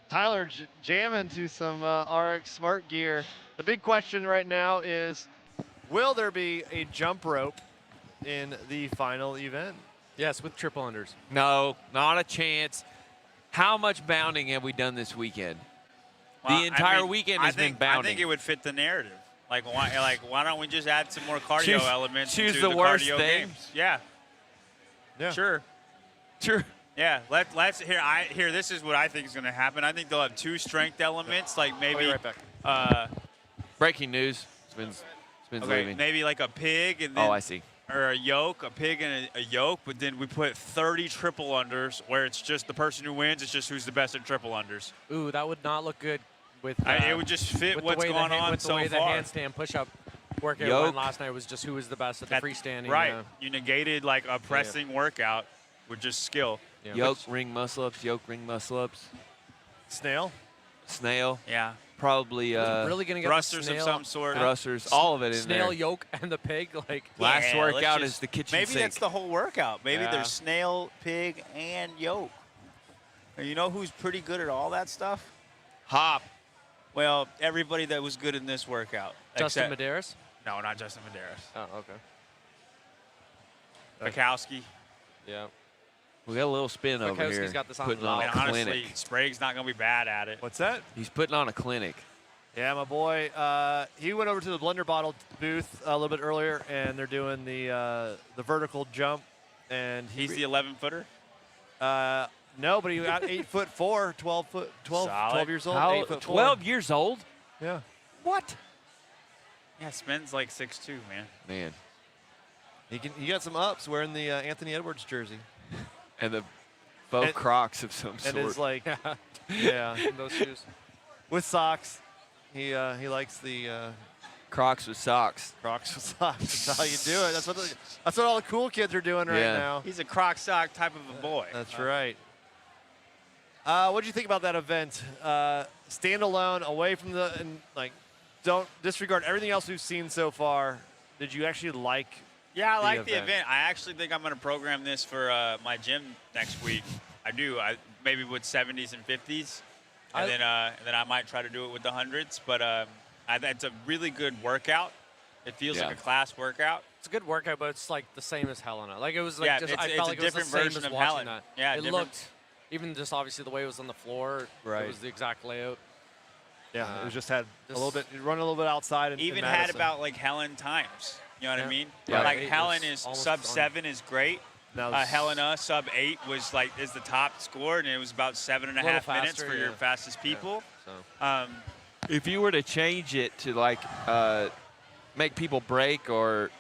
Tyler jamming to some RX Smart gear. The big question right now is, will there be a jump rope in the final event? Yes, with triple unders. No, not a chance. How much bounding have we done this weekend? Well, The entire I mean, weekend has been bounding. I think it would fit the narrative. Why don't we just add some more cardio elements choose into the worst cardio thing? games? Yeah. Sure. Yeah, let's here. This is what I think is going to happen. I think they'll have 2 strength elements, like maybe. I'll be right back. Breaking news. Spins leaving. Maybe like a pig and then. Oh, I see. Or a pig and a yoke, but then we put 30 triple unders, where it's just the person who wins. It's just who's the best at triple unders. Ooh, that would not look good with. It would just fit what's going on so far. With the way the handstand push-up workout went last night was just who was the best at the freestanding. Right. You negated like a pressing workout with just skill. Yeah. Yoke, ring muscle-ups, yoke, ring muscle-ups. Snail? Snail. Yeah. Probably really gonna get thrusters the snail, of some sort. Thrusters, all of it in snail there. yoke and the pig, like last workout is the kitchen maybe sink. That's the whole workout. Maybe there's snail, pig, and yoke. And you know who's pretty good at all that stuff? Hop. Well, everybody that was good in this workout. Justin Medeiros? No, not Justin Medeiros. Oh, okay. Bukowski. Yeah. We got a little spin over here. Bukowski's got this on putting the on a And clinic. honestly, Sprague's not going to be bad at it. What's that? He's putting on a clinic. Yeah, my boy. He went over to the blender bottle booth a little bit earlier, and they're doing the vertical jump. And He's the 11-footer? No, but he got 8'4", 12 years old. How? 8'4". 12 years old? Yeah. What? Yeah, Spen's like 6'2", man. Man. He got some ups wearing the Anthony Edwards jersey. And the faux Crocs of some And sort. it's like, those shoes. With socks. He likes the Crocs with socks. Crocs with socks. That's how you do it. That's what all the cool kids are doing right now. He's a Croc sock type of a boy. That's right. What do you think about that event? Standalone, away from don't disregard everything else we've seen so far. Did you actually like? Yeah, I like the event. I actually think I'm going to program this for my gym next week. I do. Maybe with 70s and 50s, and then I might try to do it with the 100s. But it's a really good workout. It feels like a class workout. It's a good workout, but it's like the same as Helena. Like it was like I it's felt a like it was the different same version as of watching Helen. that. Yeah, it looked even just obviously the way it was on the floor. Right. It was the exact layout. Yeah, it was just had a little bit, run a little bit outside. Even had about like Helen times. You know what I mean? Yeah. Like Helen is sub 7 is great. Now Helena sub 8 is the top score, and it was about 7.5 minutes for your fastest people. So. If you were to change it to like make people break or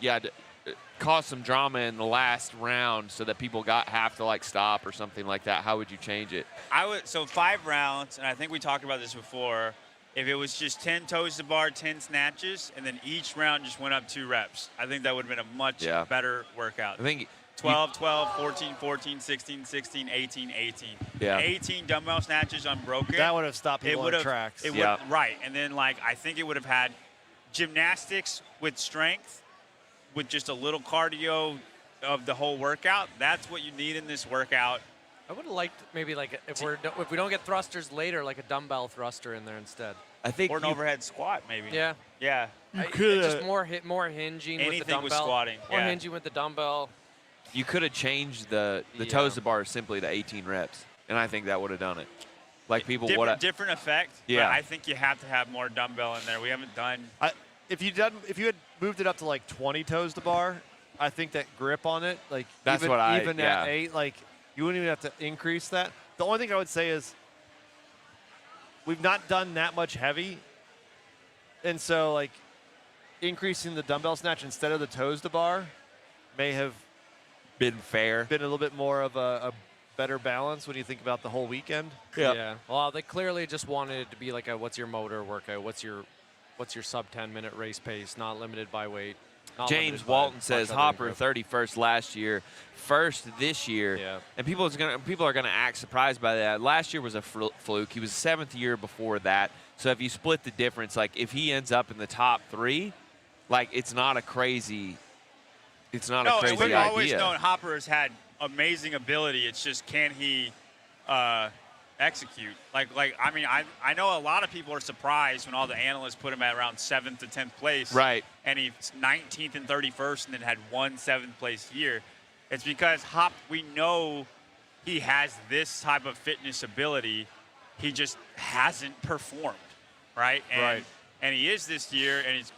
cause some drama in the last round so that people have to like stop or something like that, how would you change it? So 5 rounds, and I think we talked about this before. If it was just 10 toes to bar, 10 snatches, and then each round just went up 2 reps, I think that would have been a much better workout. I think 12, 12, 14, 14, 16, 16, 18, 18. Yeah. 18 dumbbell snatches unbroken. That would have stopped people on tracks. Right. And then, I think it would have had gymnastics with strength, with just a little cardio of the whole workout. That's what you need in this workout. I would have liked maybe if we don't get thrusters later, like a dumbbell thruster in there instead. I think or an overhead squat, maybe. Yeah. Yeah. Just more hinging with the dumbbell. Anything with squatting. More hinging with the dumbbell. You could have changed the toes to bar simply to 18 reps, and I think that would have done it. Like people would different effect. Yeah. But I think you have to have more dumbbell in there. We haven't done. If you had moved it up to like 20 toes to bar, I think that grip on it, that's even at 8, you wouldn't even have to increase that. The only thing I would say is we've not done that much heavy, and so increasing the dumbbell snatch instead of the toes to bar may have been fair, been a little bit more of a better balance when you think about the whole weekend. Yeah. Well, they clearly just wanted it to be like what's your motor workout, what's your sub 10-minute race pace, not limited by weight. James Walton says Hopper 31st last year, first this year, and people are gonna act surprised by that. Last year was a fluke. He was 7th year before that. So if you split the difference, if he ends up in the top 3, it's not a crazy. It's not a crazy idea. We've always known Hopper has had amazing ability. It's just can he execute. Like I mean, I know a lot of people are surprised when all the analysts put him at around 7th to 10th place. Right. And he's 19th and 31st and then had 1 7th place year. It's because Hop, we know he has this type of fitness ability. He just hasn't performed, right? And he is this year, and he's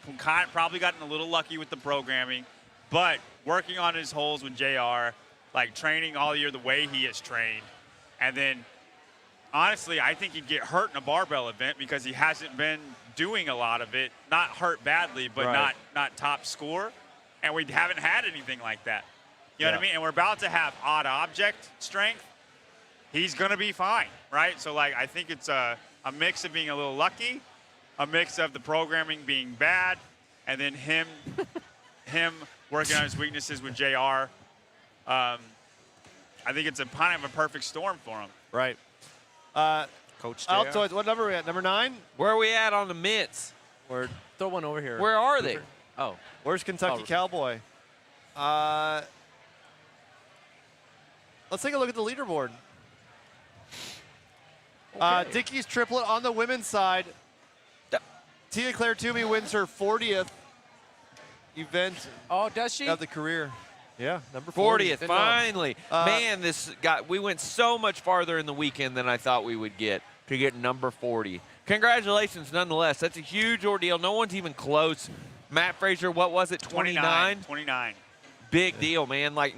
probably gotten a little lucky with the programming, but working on his holes with JR, like training all year the way he has trained, and then honestly, I think he'd get hurt in a barbell event because he hasn't been doing a lot of it. Not hurt badly, but not top score, and we haven't had anything like that. You know what I mean? And we're about to have odd object strength. He's going to be fine, right? So, like, I think it's a mix of being a little lucky, a mix of the programming being bad, and then him working on his weaknesses with JR. I think it's a kind of a perfect storm for him. Right. Coach JR. Altoids, what number are we at? Number 9? Where are we at on the mitts? Throw one over here. Where are they? Oh. Where's Kentucky Cowboy? Let's take a look at the leaderboard. Okay. Dickey's triplet on the women's side. Tia Claire Toomey wins her 40th event Does she? of the career. Yeah, number 40. 40th, finally. Man, we went so much farther in the weekend than I thought we would get to get number 40. Congratulations, nonetheless. That's a huge ordeal. No one's even close. Matt Frazier, what was it, 29? 29. Big deal, man. Like,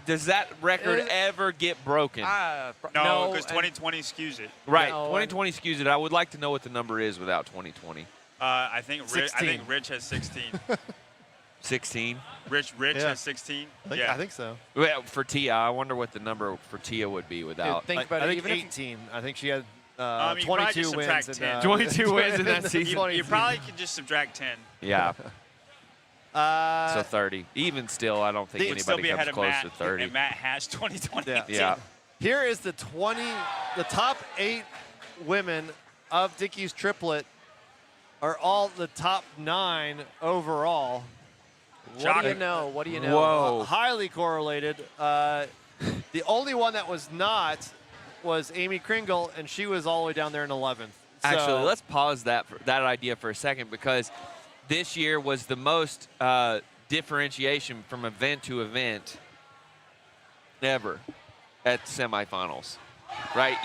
does that record ever get broken? No, because 2020 skews it. Right, no, 2020 skews it. I would like to know what the number is without 2020. I think Rich has 16. 16? Rich has 16. I think so. Well, for Tia, I wonder what the number for Tia would be without. Think about I it. think Even if 18. I think she had you probably 22 just wins. subtract 10. 22 wins in that season. You probably could just subtract 10. Yeah. So 30. Even still, I don't think He'd still anybody be ahead comes of close Matt, to 30. and Matt has 2020. Yeah. Here is the top 8 women of Dickey's triplet are all the top 9 overall. What do you know? What do you know? Whoa. Highly correlated. The only one that was not was Amy Kringle, and she was all the way down there in 11th. Actually, let's pause that idea for a second, because this year was the most differentiation from event to event ever at semifinals, right?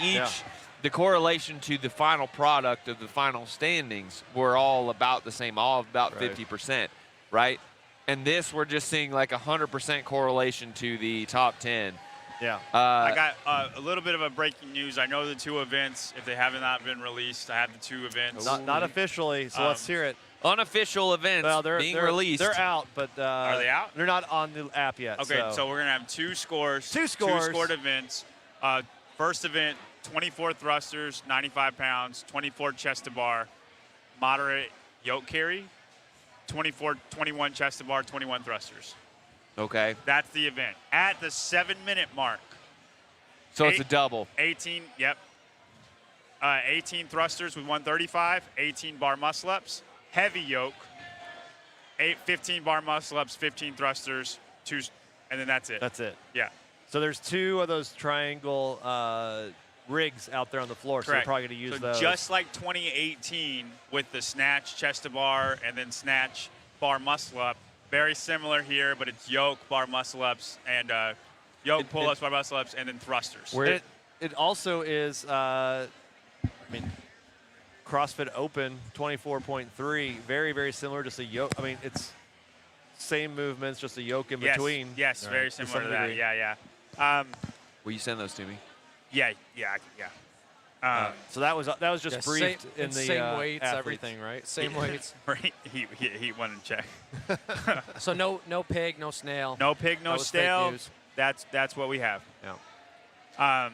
The correlation to the final product of the final standings were all about the same, all about 50%, right? And this, we're just seeing like 100% correlation to the top 10. Yeah. I got a little bit of a breaking news. I know the 2 events. If they have not been released, I have the 2 events. Not officially, so let's hear it. Unofficial events being released. They're out, but are they out? They're not on the app yet. Okay, so we're gonna have 2 scores. 2 scores. 2 scored events. First event, 24 thrusters, 95 pounds, 24 chest to bar, moderate yoke carry, 21 chest to bar, 21 thrusters. Okay. That's the event. At the 7-minute mark. So it's a double. 18, yep. 18 thrusters with 135, 18 bar muscle ups, heavy yoke, 15 bar muscle ups, 15 thrusters, 2, and then that's it. That's it. Yeah. So there's 2 of those triangle rigs out there on the floor, so we're probably going to use those. Just like 2018 with the snatch chest to bar and then snatch bar muscle up, very similar here, but it's yoke, bar muscle ups, and yoke pull-ups, bar muscle ups, and then thrusters. It also is, CrossFit Open 24.3, very, very similar, just a yoke. I mean, it's same movements, just a yoke in between. Yes, right, very similar to that. Yeah. Will you send those to me? Yeah. So that was just briefed in the same weights, athletes. everything, right? Same weights. he wanted to check. So no pig, no snail. No pig, no That was fake snail. news. That's what we have. Yeah.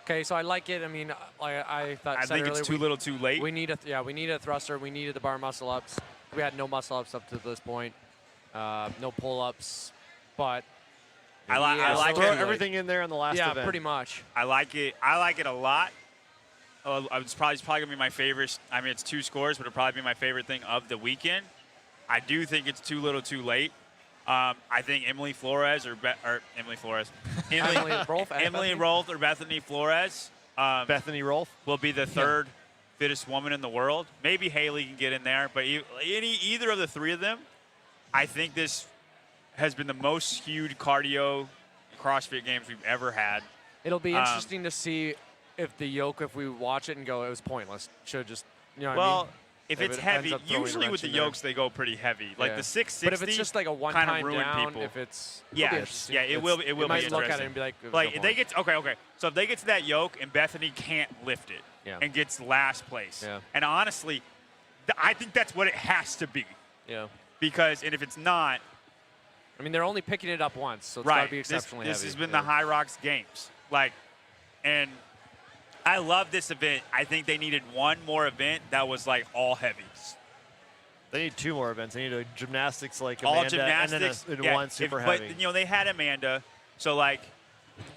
Okay, so I like it. I mean, I thought. I think it's too little, too late. We need we needed a thruster. We needed the bar muscle ups. We had no muscle ups up to this point. No pull ups, but I like Throw it. everything in there on the last event. Yeah, pretty much. I like it. I like it a lot. It's probably gonna be my favorite. I mean, it's 2 scores, but it'll probably be my favorite thing of the weekend. I do think it's too little, too late. I think Emily Rolfe or Bethany Flores Bethany Rolfe will be the third fittest woman in the world. Maybe Haley can get in there, but either of the three of them, I think this has been the most skewed cardio CrossFit Games we've ever had. It'll be interesting to see if the yoke, if we watch it and go, it was pointless. Should just, you know what I mean? If it's heavy, usually with the yokes, they go pretty heavy. Like the 660 but if it's just like a one-time kind of ruin down, people. If it's it will be you might interesting. look at it and be like, if they get okay. So if they get to that yoke and Bethany can't lift it and gets last place, and honestly, I think that's what it has to be. Yeah. Because if it's not, I mean, they're only picking it up once, so it's got to be exceptionally this heavy. This has been the High Rocks Games, and I love this event. I think they needed one more event that was like all heavies. They need 2 more events. They need a gymnastics like all Amanda, gymnastics, and then one super heavy. But they had Amanda, so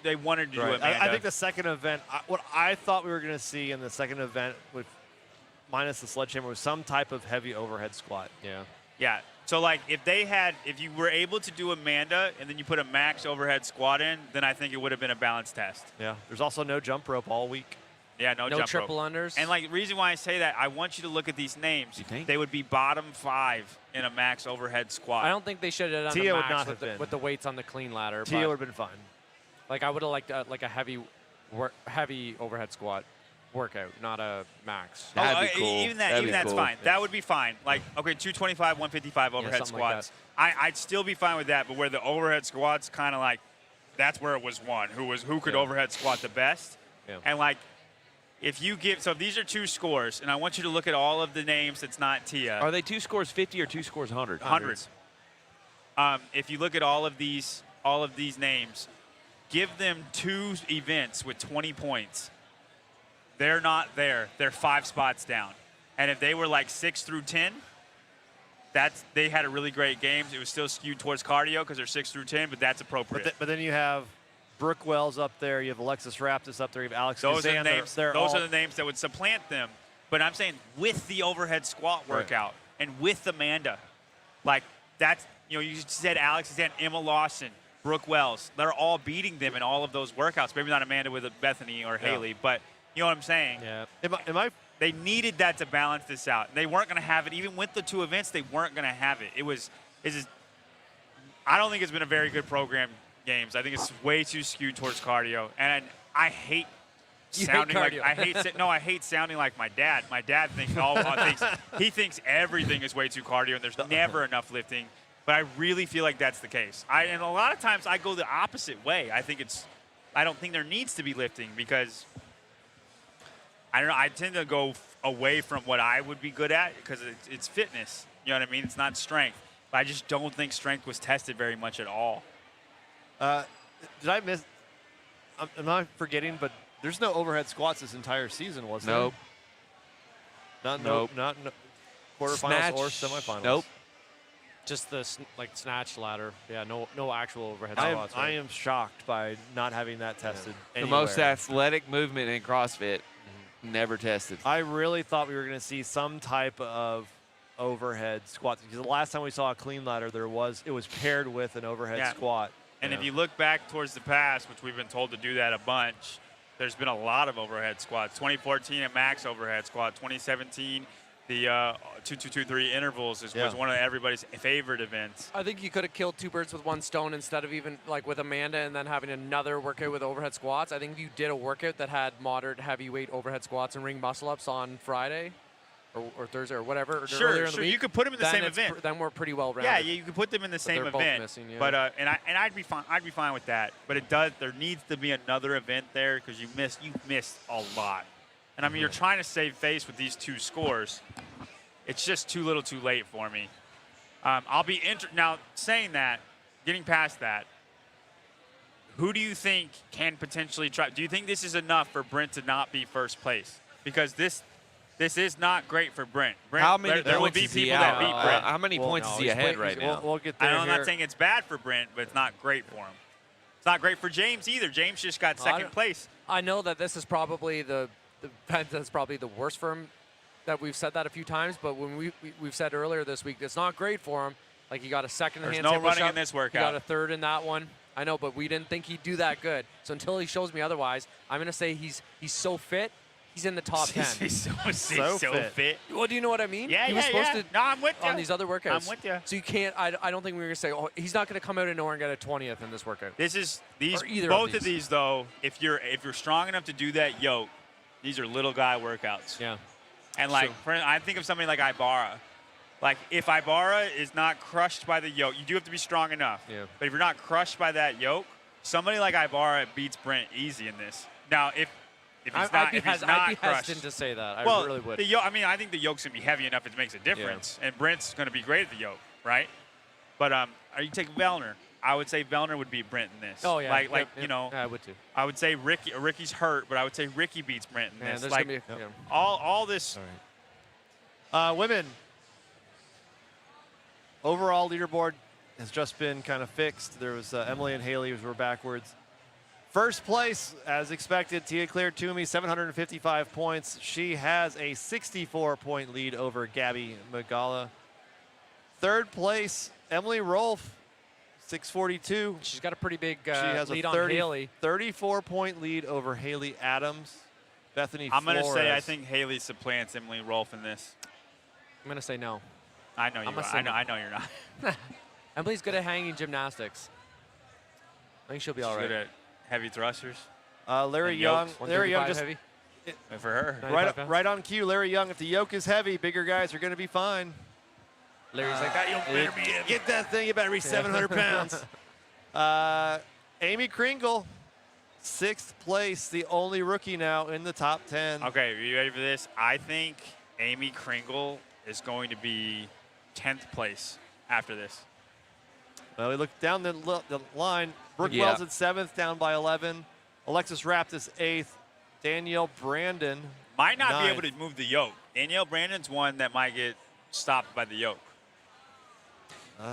they wanted to do Amanda. I think the second event, what I thought we were going to see in the second event, with minus the sledgehammer, was some type of heavy overhead squat. Yeah. So if you were able to do Amanda and then you put a max overhead squat in, then I think it would have been a balance test. Yeah. There's also no jump rope all week. Yeah, no jump triple rope. unders. And the reason why I say that, I want you to look at these names. You think? They would be bottom 5 in a max overhead squat. I don't think they should have done Tia the would max not have been. with the weights on the clean ladder. Tia would have been fine. Like I would have liked a heavy overhead squat workout, not a max. That'd be cool. Even That'd that's cool. fine. That would be fine. 225, 155 overhead squats. Like I'd still be fine with that. But where the overhead squats kind of that's where it was won. Who could overhead squat the best? Yeah. And if you give, so if these are 2 scores, and I want you to look at all of the names that's not Tia. Are they 2 scores 50 or 2 scores 100? 100. If you look at all of these names, give them 2 events with 20 points. They're not there. They're 5 spots down. And if they were 6 through 10, they had a really great games. It was still skewed towards cardio because they're 6 through 10, but that's appropriate. But then you have Brooke Wells up there. You have Alexis Raptis up there. You have Alex Those Kazan. are the names. Those are the names that would supplant them. But I'm saying with the overhead squat workout and with Amanda, that's you said Alex Kazan, Emma Lawson, Brooke Wells. They're all beating them in all of those workouts. Maybe not Amanda with Bethany or Haley, but you know what I'm saying? Yeah. They needed that to balance this out. They weren't going to have it. Even with the 2 events, they weren't going to have it. I don't think it's been a very good program, Games. I think it's way too skewed towards cardio. And I hate sounding I hate sounding like my dad. My dad thinks he thinks everything is way too cardio and there's never enough lifting. But I really feel like that's the case. And a lot of times I go the opposite way. I don't think there needs to be lifting because I don't know. I tend to go away from what I would be good at because it's fitness. You know what I mean? It's not strength. But I just don't think strength was tested very much at all. Did I miss? I'm not forgetting, but there's no overhead squats this entire season, was there? Nope. Not quarterfinals Snatch. or semifinals. Nope. Just the snatch ladder. Yeah, no actual overhead squats. I am shocked by not having that tested The most athletic movement in CrossFit, never tested. I really thought we were going to see some type of overhead squats because the last time we saw a clean ladder, it was paired with an overhead squat. And if you look back towards the past, which we've been told to do that a bunch, there's been a lot of overhead squats. 2014, a max overhead squat. 2017, the 2-2-2-3 intervals was one of everybody's favorite events. I think you could have killed 2 birds with 1 stone instead of even with Amanda and then having another workout with overhead squats. I think if you did a workout that had moderate heavyweight overhead squats and ring muscle ups on Friday or Thursday or whatever, or earlier in the week, you could put them in the same event. Then we're pretty well rounded. Yeah, you could put them in the same they're event. both missing, But and I'd be fine. I'd be fine with that. But there needs to be another event there because you've missed a lot. And I mean, you're trying to save face with these 2 scores. It's just too little, too late for me. I'll be now saying that, getting past that. Who do you think can potentially try? Do you think this is enough for Brent to not be first place? Because this is not great for Brent. How many there will be points is he people that beat out? Brent. How many points is he ahead right now? We'll get there. I'm not saying it's bad for Brent, but it's not great for him. It's not great for James either. James just got second place. I know that this is probably the event that's probably the worst for him. That we've said that a few times, but when we've said earlier this week, it's not great for him. He got a second There's hand no push-up. running in this workout. He got a third in that one. I know, but we didn't think he'd do that good. So until he shows me otherwise, I'm going to say he's so fit. He's in the top 10. He's So fit. Well, do you know what I mean? Yeah, he was supposed to No, I'm with you. on these other workouts. I'm with you. So you can't. I don't think we were going to say, oh, he's not going to come out of nowhere and get a 20th in this workout. Both of these though. If you're strong enough to do that yoke, these are little guy workouts. Yeah. And like, I think of somebody like Ibarra. Like, if Ibarra is not crushed by the yoke, you do have to be strong enough. Yeah. But if you're not crushed by that yoke, somebody like Ibarra beats Brent easy in this. Now, if he's I'd be crushed, hesitant to say that. well, I really would. I think the yoke's gonna be heavy enough it makes a difference, and Brent's gonna be great at the yoke, right? But you take Vellner. I would say Vellner would beat Brent in this. Oh yeah. I would too. I would say Ricky's hurt, but I would say Ricky beats Brent in this. There's Like gonna be, all this. All right. Women. Overall leaderboard has just been kind of fixed. There was Emily and Haley who were backwards. First place, as expected, Tia Claire Toomey, 755 points. She has a 64-point lead over Gabby Magala. Third place, Emily Rolfe, 642. She's got a pretty big She has lead a on Haley. 34-point lead over Haley Adams. Bethany I'm going to say I Flores. think Haley supplants Emily Rolfe in this. I'm going to say no. I know you are. I know you're not. Emily's good at hanging gymnastics. I think she'll be all She's right. good at heavy thrusters. Larry And Young. yokes. Larry Young 135 just heavy. And for her. 95 pounds. right on cue. Larry Young. If the yoke is heavy, bigger guys are going to be fine. Larry's like, that yoke better be heavy. Get that thing. You better be 700 pounds. Amy Kringle, 6th place, the only rookie now in the top 10. Okay, are you ready for this? I think Amy Kringle is going to be 10th place after this. Well, we look down the line. Brooke Wells Yeah. at 7th, down by 11. Alexis Raptis 8th. Danielle Brandon Might not be 9th. able to move the yoke. Danielle Brandon's one that might get stopped by the yoke.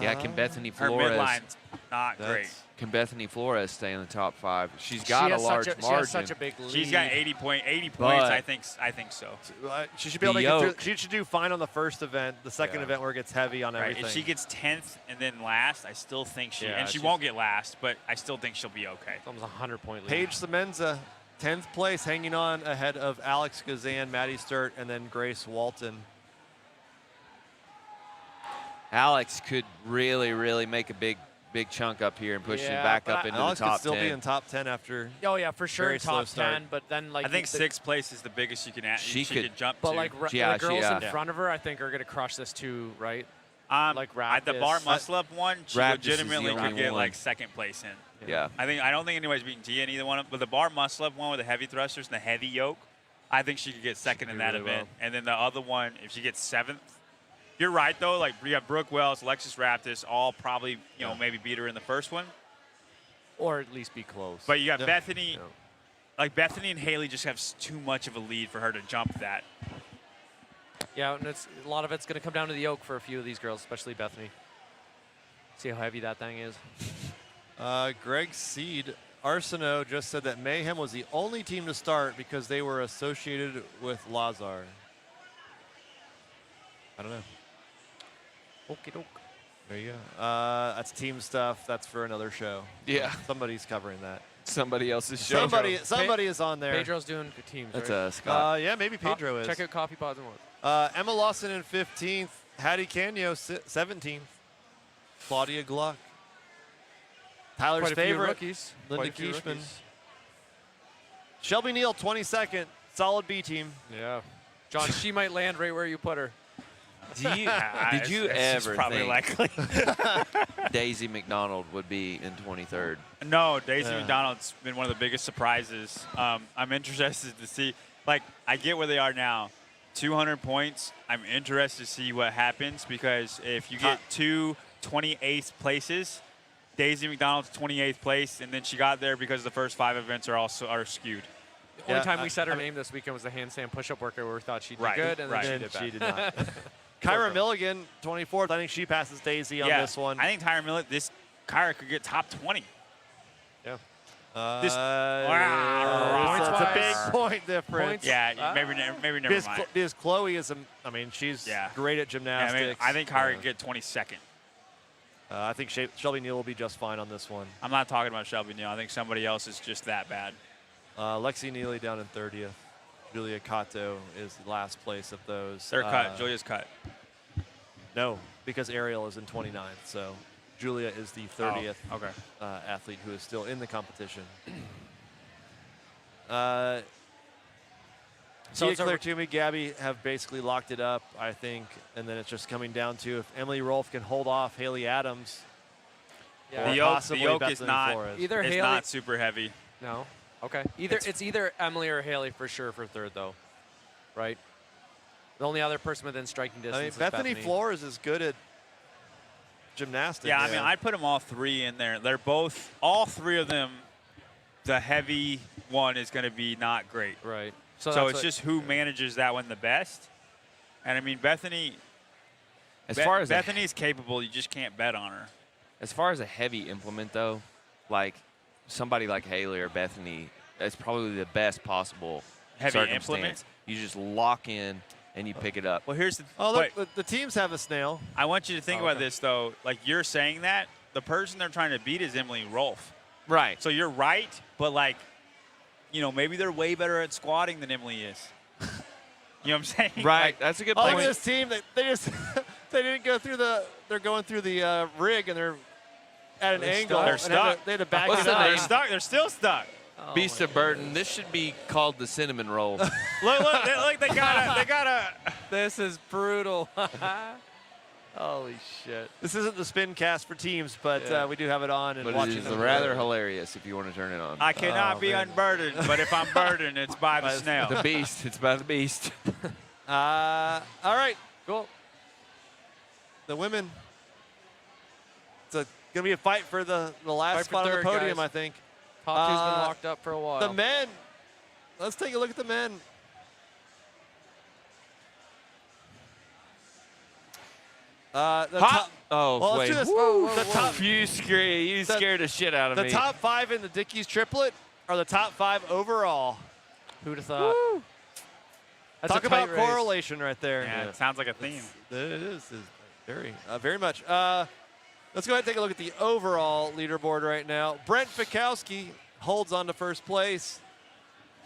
Yeah, can Bethany Her Flores? midline's not great. That's- Can Bethany Flores stay in the top 5? She's got a large margin. She has such a big lead. She's got 80 points. But- I think so. She should be able to The get through. yoke. She should do fine on the first event. The second Yeah. event where it gets heavy on Right. everything. If she gets 10th and then last, I still think she. Yeah, and she she's- won't get last, but I still think she'll be okay. Almost 100-point lead. Paige Semenza, 10th place, hanging on ahead of Alex Gazan, Maddie Sturt, and then Grace Walton. Alex could really, really make a big chunk up here and push it Yeah, back but up into Alex the could top still 10. be in top 10 after. Oh yeah, for sure Very in slow top start. 10. But then like I think the- 6th place is the biggest she can. She She could- could jump But to. like Yeah, the girls in yeah. front of her, I think are gonna crush this too, right? like the Raptis. bar muscle up one, she Raptis is the legitimately only could get one. like 2nd place in. Yeah. I don't think anybody's beating Tia in either one of them. But the bar muscle up one with the heavy thrusters and the heavy yoke, I think she could get 2nd in do that really event. well. And then the other one, if she gets 7th, you're right though. Like you got Brooke Wells, Alexis Raptis, all probably maybe beat her in the first one. Or at least be close. But you got Yeah. Bethany. Yeah. Like Bethany and Haley just have too much of a lead for her to jump that. yeah, and a lot of it's gonna come down to the yoke for a few of these girls, especially Bethany. See how heavy that thing is. Greg Seed, Arsenault just said that Mayhem was the only team to start because they were associated with Lazar. I don't know. Okie doke. There you go. That's team stuff. That's for another show. Yeah. Somebody's covering that. Somebody else's show. Somebody is on there. Pedro's doing good teams. That's right? Scott. Yeah, maybe Pedro is. Check out Coffee Pods and Woods. Emma Lawson in 15th. Hattie Canio 17th. Claudia Gluck. Tyler's Quite a few favorite, rookies. Linda Quite a few Keishman. rookies. Shelby Neal 22nd. Solid B team. Yeah. John, she might land right where you put her. Did you It's ever probably think likely. Daisy McDonald would be in 23rd? No, Daisy Yeah. McDonald's been one of the biggest surprises. I'm interested to see. Like, I get where they are now. 200 points. I'm interested to see what happens because if you get two 28th places, Daisy McDonald's 28th place, and then she got there because the first 5 events are skewed. The only Yeah, time we said her I- name this weekend was the handstand push-up worker where we thought she'd Right, do good, and then right. she And did bad. she did not. Kyra Milligan, 24th. I think she passes Daisy on yeah, this one. I think Tyra Millett, Kyra could get top 20. Yeah. This- It's a big Points-wise. point difference. Points. Yeah, maybe never Because, mind. because Chloe is, she's Yeah. great at Yeah, gymnastics. I think Kyra could get 22nd. I think Shelby Neal will be just fine on this one. I'm not talking about Shelby Neal. I think somebody else is just that bad. Lexi Neely down in 30th. Julia Cato is last place of those. They're cut. Julia's cut. No, because Ariel is in 29th. So Julia is the 30th okay. Athlete who is still in the competition. So Tia Claire Toomey, Gabby have basically locked it up, I think, and then it's just coming down to if Emily Rolfe can hold off Haley Adams. Yeah. The yoke is not Flores. Either it's Haley. not super heavy. No. Okay. It's either Emily or Haley for sure for third though, right? The only other person within striking distance. I mean, is Bethany Flores is good at gymnastics. Yeah, I mean, I'd put them all three in there. They're both, all three of them. The heavy one is going to be not great. Right. So it's just who manages that one the best. And I mean, Bethany. Bethany's capable. You just can't bet on her. As far as a heavy implement, though, like somebody like Haley or Bethany, that's probably the best possible Heavy circumstance. implement? You just lock in and you pick it up. Well, here's the. Oh, look, the teams have a snail. I want you to think about this though. Like you're saying that the person they're trying to beat is Emily Rolfe. Right. So you're right, but like, you know, maybe they're way better at squatting than Emily is. You know what I'm saying? Right. Like, That's a good Oh, point. look at this team. They just they didn't go through the. They're going through the rig and they're at an angle. They're and stuck. They had to back What's it the up. they're stuck. They're still stuck. Beast of Burden. This should be called the cinnamon roll. Look, they gotta. This is brutal. Holy shit. This isn't the spin cast for teams, but Yeah. we do have it on and But it watching is them. rather hilarious if you want to turn it on. I cannot Oh, be man. unburdened, but if I'm burdened, it's by the snail. The beast. It's by the beast. All right, cool. The women. It's going to be a fight for the last Fight for spot on the third, podium, guys. I think. Top two's been locked up for a while. The men. Let's take a look at the men. The top, Oh, well, wait. let's do this. Woo. The top, You scared the shit out of the me. top 5 in the Dickies triplet are the top 5 overall. Who'd have thought? That's Talk a tight about race. correlation right there. Yeah, it sounds like a theme. It is very much. Let's go ahead and take a look at the overall leaderboard right now. Brent Fikowski holds on to first place.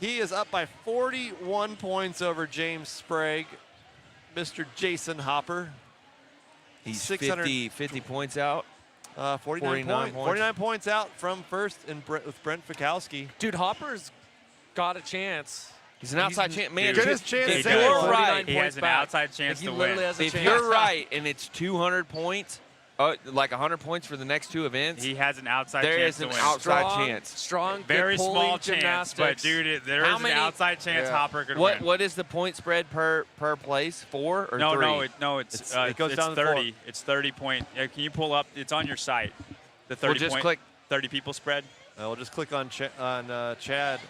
He is up by 41 points over James Sprague, Mr. Jason Hopper. He's 600 50 points out. 49 points out from first with Brent Fikowski. Dude, Hopper's got a chance. He's an outside chance. Man, Good as chance if to you're say. right, He has an outside chance Like, he to literally win. has a if chance. you're right and it's 200 points, like 100 points for the next two events, He has an outside there chance is to an win. outside chance. Strong, Very good small pulling chance, gymnastics. but dude, there How is an many- outside chance Yeah. Hopper could win. What is the point spread per place? 4 or No, 3? it goes down to 30. It's 30 point. Can you pull up? It's on your site. The 30 We'll just point, click. 30 people spread. We'll just click on Chad.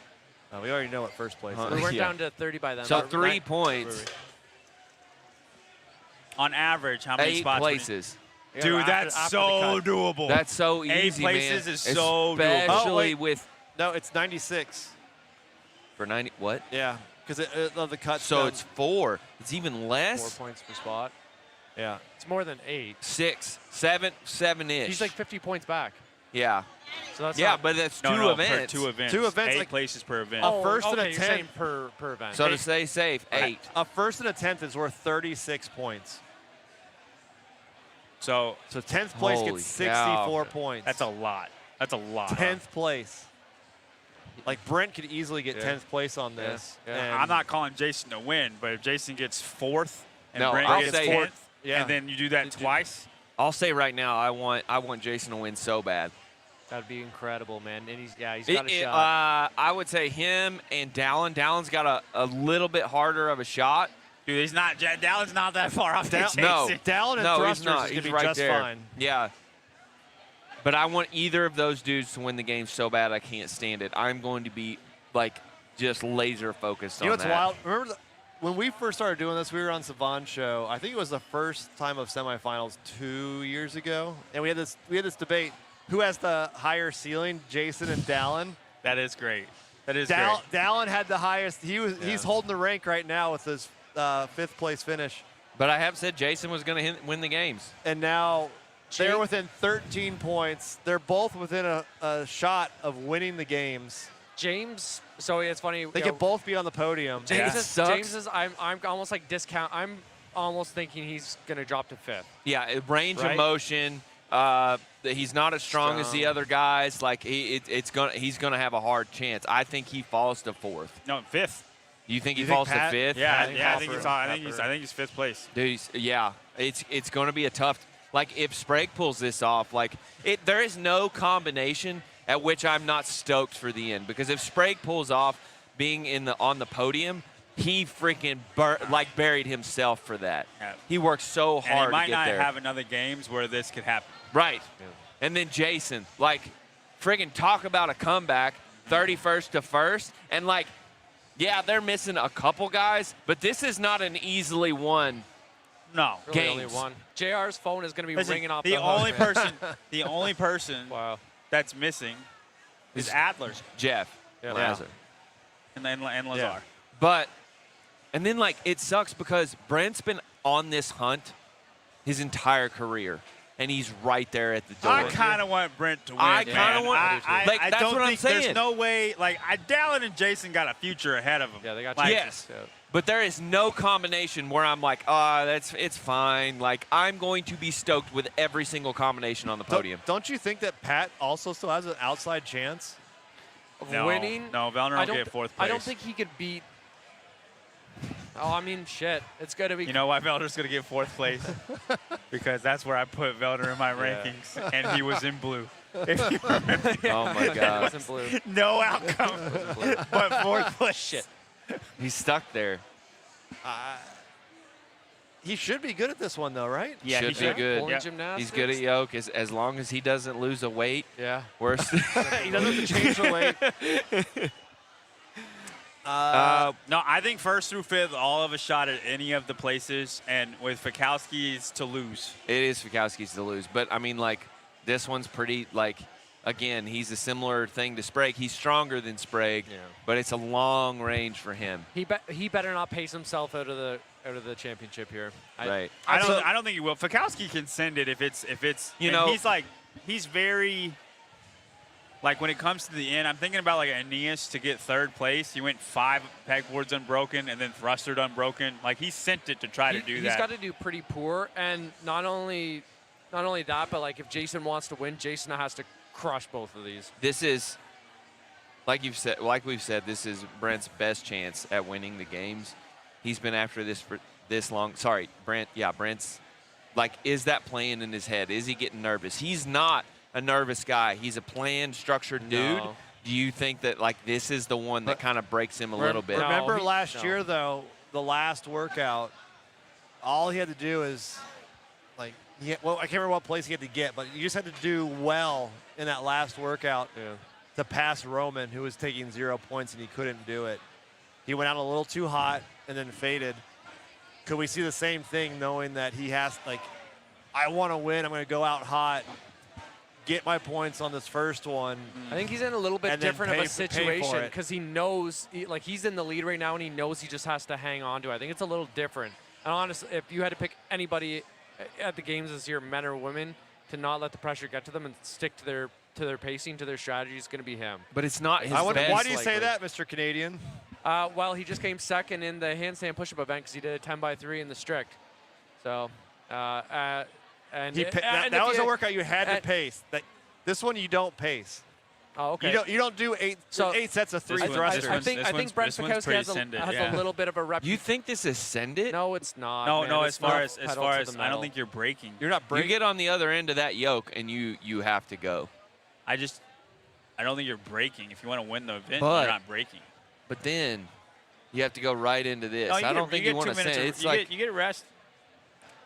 We already know what first place Huh. We is. weren't Yeah. down to 30 by then. So but 3 nine- points, On average, how many 8 spots? places. Yeah, Dude, after- that's after so the cut. doable. That's so 8 easy, places man. is so doable. Especially Oh, wait. with No, it's 96. for 90. What? Yeah, because of the cut. So it's 4. It's even less. 4 points per spot. yeah. It's more than 8. 6, 7-ish. He's like 50 points back. yeah, So that's yeah, not, but that's No, two no, events. Per 2 events. Two events, 8 like- places per event. Oh, first and a okay, you're 10. saying per event. So to stay safe, 8. A first and a 10th is worth 36 points. So 10th place Holy gets 64 cow. points. that's a lot. That's a lot. 10th place. Like Brent could easily get 10th place on this. Yeah. and- I'm not calling Jason to win, but if Jason gets 4th and No, Brent I'll gets say 4th, Yeah. and then you do that twice, I'll say right now, I want Jason to win so bad. That'd be incredible, man. And he's got a shot. I would say him and Dallin. Dallin's got a little bit harder of a shot. dude, he's not. Dallin's not that far off. Jason. No, Dallin and no, he's thrusters not. is He's gonna be right just there. fine. Yeah. But I want either of those dudes to win the game so bad I can't stand it. I'm going to be like just laser focused You know on what's that. wild? Remember when we first started doing this, we were on Savon's show. I think it was the first time of semifinals 2 years ago. And we had this debate. Who has the higher ceiling, Jason and Dallin? That is great. That is great. Dallin had the highest. He's holding the rank right now with his 5th place finish. But I have said Jason was going to win the games. And now They're within 13 points. They're both within a shot of winning the games. James, so it's funny. They could both be on the podium. James is I'm almost like discount. I'm almost thinking he's going to drop to 5th. Yeah, range of motion. He's not as strong as the other guys. Like he's gonna have a hard chance. I think he falls to 4th. No, 5th. You think he falls to 5th? Yeah, I think he's 5th place. Dude, it's going to be a tough. Like if Sprague pulls this off, there is no combination at which I'm not stoked for the end, because if Sprague pulls off being on the podium, he freaking buried himself for that. Yeah. He worked so hard to get there. And he might not have another games where this could happen. Right. Yeah. And then Jason, friggin' talk about a comeback, 31st to 1st, and yeah, they're missing a couple guys, but this is not an easily won. No, really only one. JR's phone is going to be ringing off the only person. The only person wow. that's missing is Adler's Jeff Lazar and Lazar. Yeah. But and then it sucks because Brent's been on this hunt his entire career, and he's right there at the door. I kind of want Brent to win. I kind of want. I that's don't what I'm think saying. There's no way. Dallin and Jason got a future ahead of them. Yeah, they got yes. Yeah. But there is no combination where I'm it's fine. I'm going to be stoked with every single combination on the podium. Don't you think that Pat also still has an outside chance of winning? No, Vellner will get 4th place. I don't think he could beat. Oh, I mean, shit. It's going to be. You know why Vellner's going to get 4th place? Because that's where I put Vellner in my rankings, and he was in blue. If you remember. Oh my God. He was in blue. No outcome, but 4th place. Shit. He's stuck there. He should be good at this one, though, right? Yeah, he should be good. Yep. He's good at yoke as long as he doesn't lose a weight. Yeah. Worse. He doesn't have to change the weight. No, I think 1st through 5th, all of a shot at any of the places, and with Fikowski's to lose. It is Fikowski's to lose, but I mean, this one's pretty again, he's a similar thing to Sprague. He's stronger than Sprague, but it's a long range for him. He better not pace himself out of the championship here. Right. I don't think he will. Fikowski can send it if it's he's very when it comes to the end. I'm thinking about Aeneas to get 3rd place. He went 5 pegboards unbroken and then thrustered unbroken. He sent it to try to do that. He's got to do pretty poor, and not only that, but if Jason wants to win, Jason has to crush both of these. This is, like we've said, this is Brent's best chance at winning the games. He's been after this for this long. Sorry, Brent. Yeah, Brent's is that playing in his head? Is he getting nervous? He's not a nervous guy. He's a planned, structured dude. Do you think that this is the one that kind of breaks him a little bit? Remember last year, though, the last workout, all he had to do is I can't remember what place he had to get, but you just had to do well in that last workout to pass Roman, who was taking 0 points, and he couldn't do it. He went out a little too hot and then faded. Could we see the same thing, knowing that he has, I want to win, I'm going to go out hot, get my points on this first one. I think he's in a little bit different of a situation because he knows, he's in the lead right now, and he knows he just has to hang on to it. I think it's a little different. And honestly, if you had to pick anybody at the games this year, men or women, to not let the pressure get to them and stick to their pacing, to their strategy, is going to be him. But it's not his best. Why do you say that, Mr. Canadian? Well, he just came 2nd in the handstand push-up event because he did a 10x3 in the strict. So, that was a workout you had to pace. This one you don't pace. Oh, okay. You don't do 8 sets of 3 thrusters. I think Brent Fikowski has a little bit of a reputation. You think this is send it? No, it's not. No, as far as I don't think you're breaking. You're not breaking. You get on the other end of that yoke and you have to go. I don't think you're breaking. If you want to win the event, but, you're not breaking. But then you have to go right into this. No, I don't think you want to send it. It's you get rest.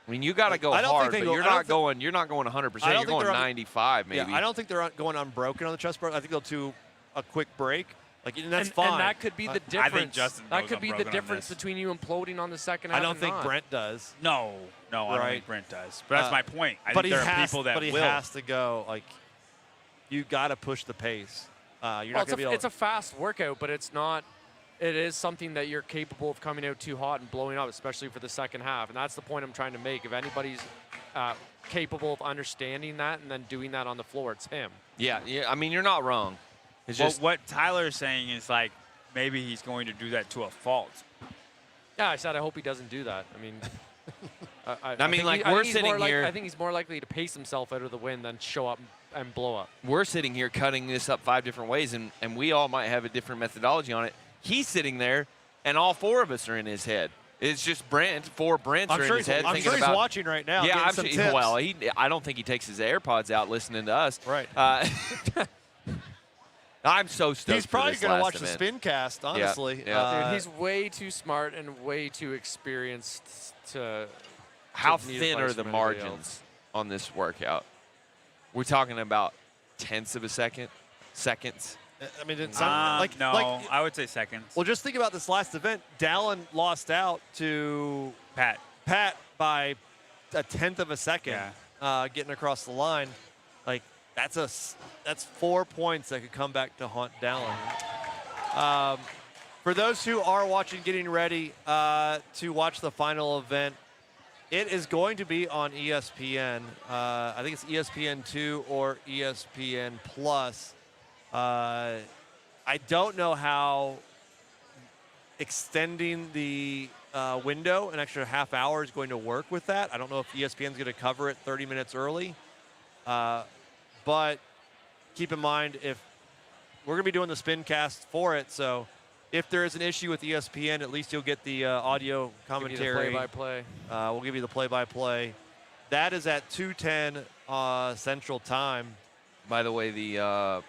I mean, you got to go hard, but you're not going 100%. You're going 95 maybe. Yeah, I don't think they're going unbroken on the chest bar. I think they'll do a quick break. And that's fine. And that could be the difference. I think Justin that could be the difference between you imploding on the second half. I don't think Brent does. No, I don't think Brent does. But that's my point. I think there are people that will. But he has to go. You got to push the pace. You're not going to be able. It's a fast workout, but it's not. It is something that you're capable of coming out too hot and blowing up, especially for the second half. And that's the point I'm trying to make. If anybody's capable of understanding that and then doing that on the floor. It's him. Yeah. I mean, you're not wrong. It's Well, just what Tyler's saying is like maybe he's going to do that to a fault. Yeah, I said I hope he doesn't do that. I mean, I mean, think like, I we're think he's sitting more here- I think he's more likely to pace himself out of the win than show up and blow up. we're sitting here cutting this up 5 different ways, and we all might have a different methodology on it. He's sitting there, and all 4 of us are in his head. It's just Brent. 4 Brents are in his head I'm thinking sure he's about. watching right now. Yeah, getting I'm some sure. tips. Well, I don't think he takes his AirPods out listening to us. Right. I'm so stoked. He's probably going to watch the spin cast, honestly. yeah. Dude, he's way too smart and way too experienced to. How to need thin are advice the from anybody margins else. on this workout? We're talking about tenths of a second, seconds. I mean, it's not No, like I would say seconds. well, just think about this last event. Dallin lost out to Pat. by a tenth of a second, getting across the line. Like that's 4 points that could come back to haunt Dallin. For those who are watching, getting ready to watch the final event, it is going to be on ESPN. I think it's ESPN2 or ESPN Plus. I don't know how extending the window an extra half hour is going to work with that. I don't know if ESPN's going to cover it 30 minutes early. But keep in mind, if we're going to be doing the spin cast for it, so if there is an issue with ESPN, at least you'll get the audio commentary. Play-by-play. We'll give you the play-by-play. That is at 2:10 Central Time. By the way, the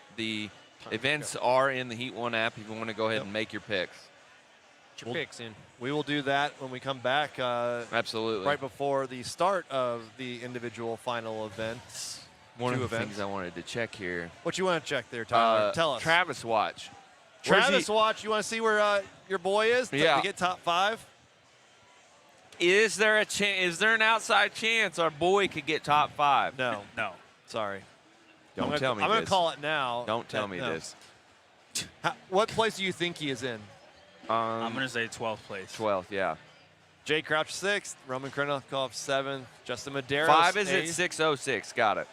events are in the Heat 1 app if you want to go ahead and make your picks. Get your picks in. We will do that when we come back. Absolutely. Right before the start of the individual final events. One of the events. things I wanted to check here. What you want to check there, Tyler? Tell us. Travis Watch. Travis Watch, you want to see where your boy is to get top 5? Is there a Is there an outside chance our boy could get top 5? No. No. Sorry. Don't tell me this. I'm going to call it now. Don't tell me this. What place do you think he is in? I'm going to say 12th place. 12th, yeah. Jay Crouch 6th, Roman Krenikov 7th, Justin Medeiros 5 is at 8th. 606. Got it.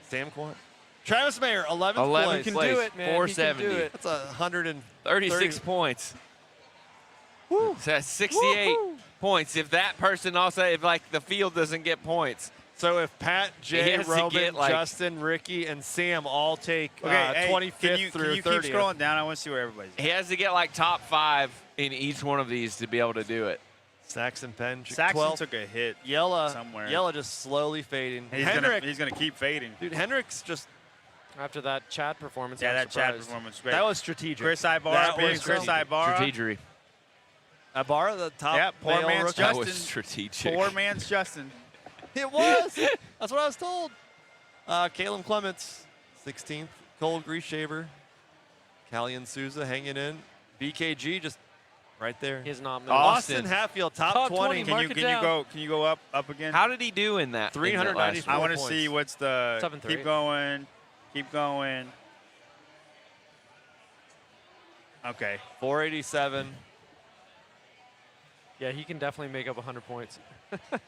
Sam Quant. Travis Mayer, 11th 11th place. Can place, do it, man. 470. He can do it. That's 136 36 points. So that's 68 points. If that person also, if like the field doesn't get points. So if Pat, Jay, has to Roman, get, like- Justin, Ricky, and Sam all take Okay, 25th can you through keep 30th. scrolling down? I want to see where everybody's at. He has to get like top 5 in each one of these to be able to do it. Saxon Penn, Saxon 12th. took a hit Yella somewhere. Yella just slowly fading. He's Henrik, gonna keep fading. dude, Henrik's just After that Chad performance, Yeah, I'm that Chad surprised. performance was great. that was strategic. Chris That Ibarra being was Chris strategic. Ibarra. Strategery. Ibarra, the top Yeah, poor male man's rookie. That Justin. was strategic. Poor man's Justin. It was. That's what I was told. Caleb Clements, 16th. Cole Grieshaver. Callian Souza hanging in. BKG just right there. He is not moved. Austin Hatfield, top Top 20. 20. Mark it down. Can you go up again? How did he do in that? 394 I want to points. see what's the 7th or keep 8th. going. Keep going. Okay. 487. Yeah, he can definitely make up 100 points.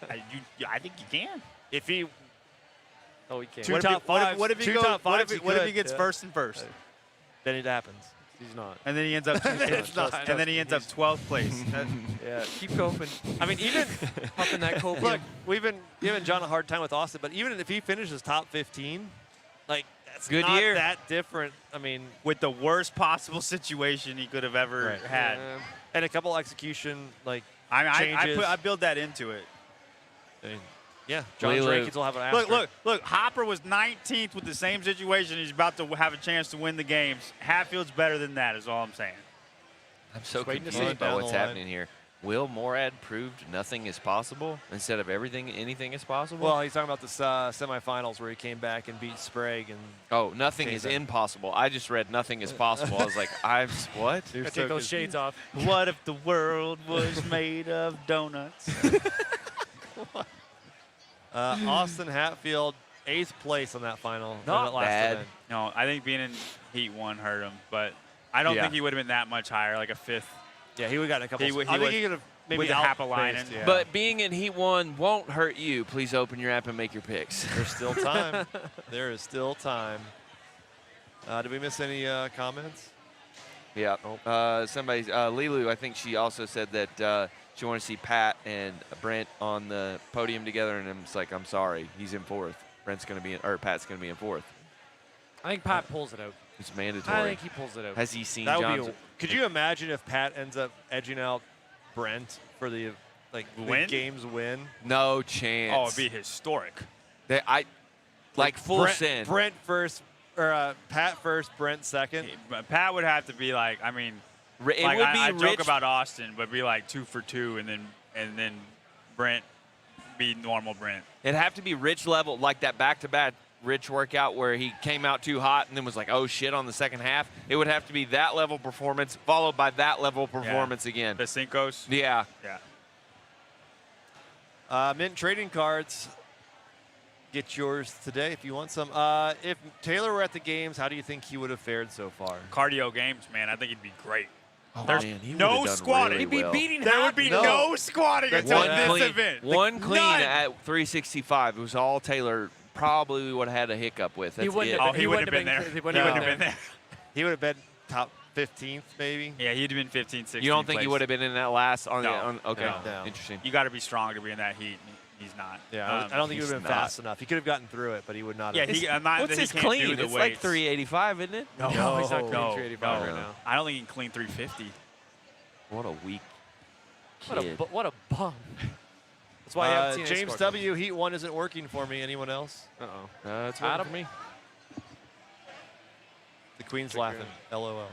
I think you can. If he Oh, he can't. Two What top if he- what if- fives. what if he Two goes- top what if fives, he- he what if could, he gets yeah. first and first, then it happens. He's not. and then he ends up It's not. and then he ends up 12th place? Yeah, keep coping. I mean, even huffing that copium. Look, we've been giving John a hard time with Austin, but even if he finishes top 15, like that's Good not year. that different. I mean, With the worst possible situation he could have ever Right. had. and a couple execution like I changes. build that into it. I mean, yeah, John's Lele. rankings will have an asterisk. Look. Hopper was 19th with the same situation. He's about to have a chance to win the games. Hatfield's better than that, is all I'm saying. I'm so waiting to confused see. by Down what's the line. happening here. Will Morad proved nothing is possible instead of anything is possible? Well, he's talking about the semifinals where he came back and beat Sprague, and oh, nothing Came is back. impossible. I just read nothing is possible. I was like, what? you're Gotta take those shades off. What if the world was made of donuts? Austin Hatfield, 8th place on that final. Not that last bad. event. No, I think being in Heat 1 hurt him, but I don't Yeah. think he would have been that much higher, like a 5th. Yeah, he would have gotten a couple. He would- I he think would- he could have maybe with the Happalainen. outpaced, yeah. But being in Heat 1 won't hurt you. Please open your app and make your picks. There's still time. There is still time. Did we miss any comments? Yeah. Somebody's Lilu, I think she also said that she wanted to see Pat and Brent on the podium together, and it's like, I'm sorry, he's in 4th. Pat's going to be in 4th. I think Pat pulls it out. It's mandatory. I think he pulls it out. Has he seen That would John's? be. Could you imagine if Pat ends up edging out Brent for the the Win? games win? No chance. Oh, it'd be historic. Full Brent, send. Brent first, or Pat first, Brent second. But Pat would have to be like, I mean, It like would be I Rich. joke about Austin, but be like 2 for 2, and then Brent be normal Brent. It'd have to be Rich level, like that back-to-back Rich workout where he came out too hot and then was like, oh shit, on the second half. It would have to be that level performance followed by that level performance again. The Cincos. Yeah. Yeah. Mint trading cards. Get yours today if you want some. If Taylor were at the games, how do you think he would have fared so far? Cardio games, man. I think he'd be great. Oh, There's man, he no would've done squatting. really well. There would be no squatting until this event. One clean None. at 365. It was all Taylor probably would have had a hiccup with. That's He wouldn't it. have Oh, he wouldn't have been there. He He wouldn't wouldn't have have been there. He would have been top 15th, maybe. Yeah, he'd have been 15, 16. You don't think he place. would have been in that last? No. Okay, No. interesting. You got to be strong to be in that heat. He's not. Yeah, I don't think he would have been he's not. fast enough. He could have gotten through it, but he would not Yeah, have. I'm not What's that he his can't clean? do the It's weights. like 385, isn't it? No, No, he's not no, clean 385 no. right now. I don't think he can clean 350. What a weak kid. What a bum. That's why you haven't seen any James scorecards. W. Heat 1 isn't working for me. Anyone else? Uh-oh. That's Adam? one for me. The Queen's Check laughing. LOL.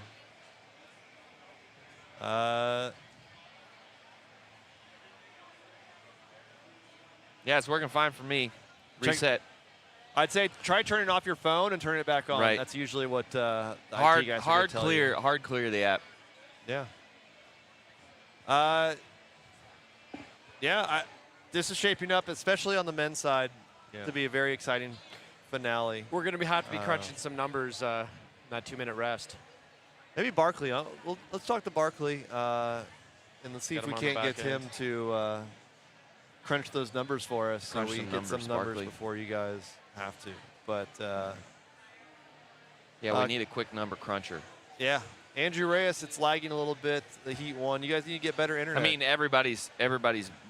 Yeah, it's working fine for me. Check- Reset. I'd say try turning off your phone and turning it back on. Right. That's usually what the IT Hard, guys are hard gonna tell clear, you. hard clear the app. Yeah. This is shaping up, especially on the men's side, to be a very exciting finale. We're going to have to be crunching some numbers in that 2-minute rest. Maybe Barkley. Well, let's talk to Barkley, and let's see Get if we him on the can't get back him end. to crunch those numbers for us, Crunch so we some get some numbers, numbers Barkley. before you guys have to. But Yeah, we need a quick number cruncher. yeah, Andrew Reyes, it's lagging a little bit. The Heat 1. You guys need to get better I internet. mean, everybody's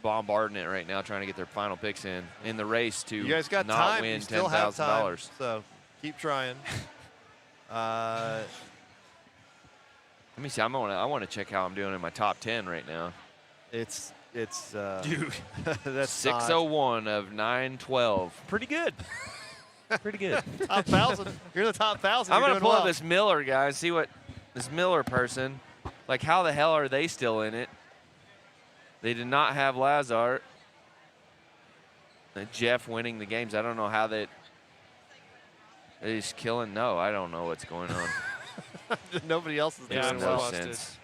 bombarding it right now, trying to get their final picks in the race to you guys got not time. win You still have time, $10,000. so keep trying. Let me see. I want to check how I'm doing in my top 10 right now. It's Dude. that's 601 of 912. Pretty good. Pretty good. top 1,000. You're the top 1,000. I'm You're gonna doing pull up well. this Miller guy, see what this Miller person, like how the hell are they still in it? They did not have Lazard. And Jeff winning the games. I don't know how they're just killing. No, I don't know what's going on. Nobody else is Yeah, doing Makes I'm no well. busted. sense.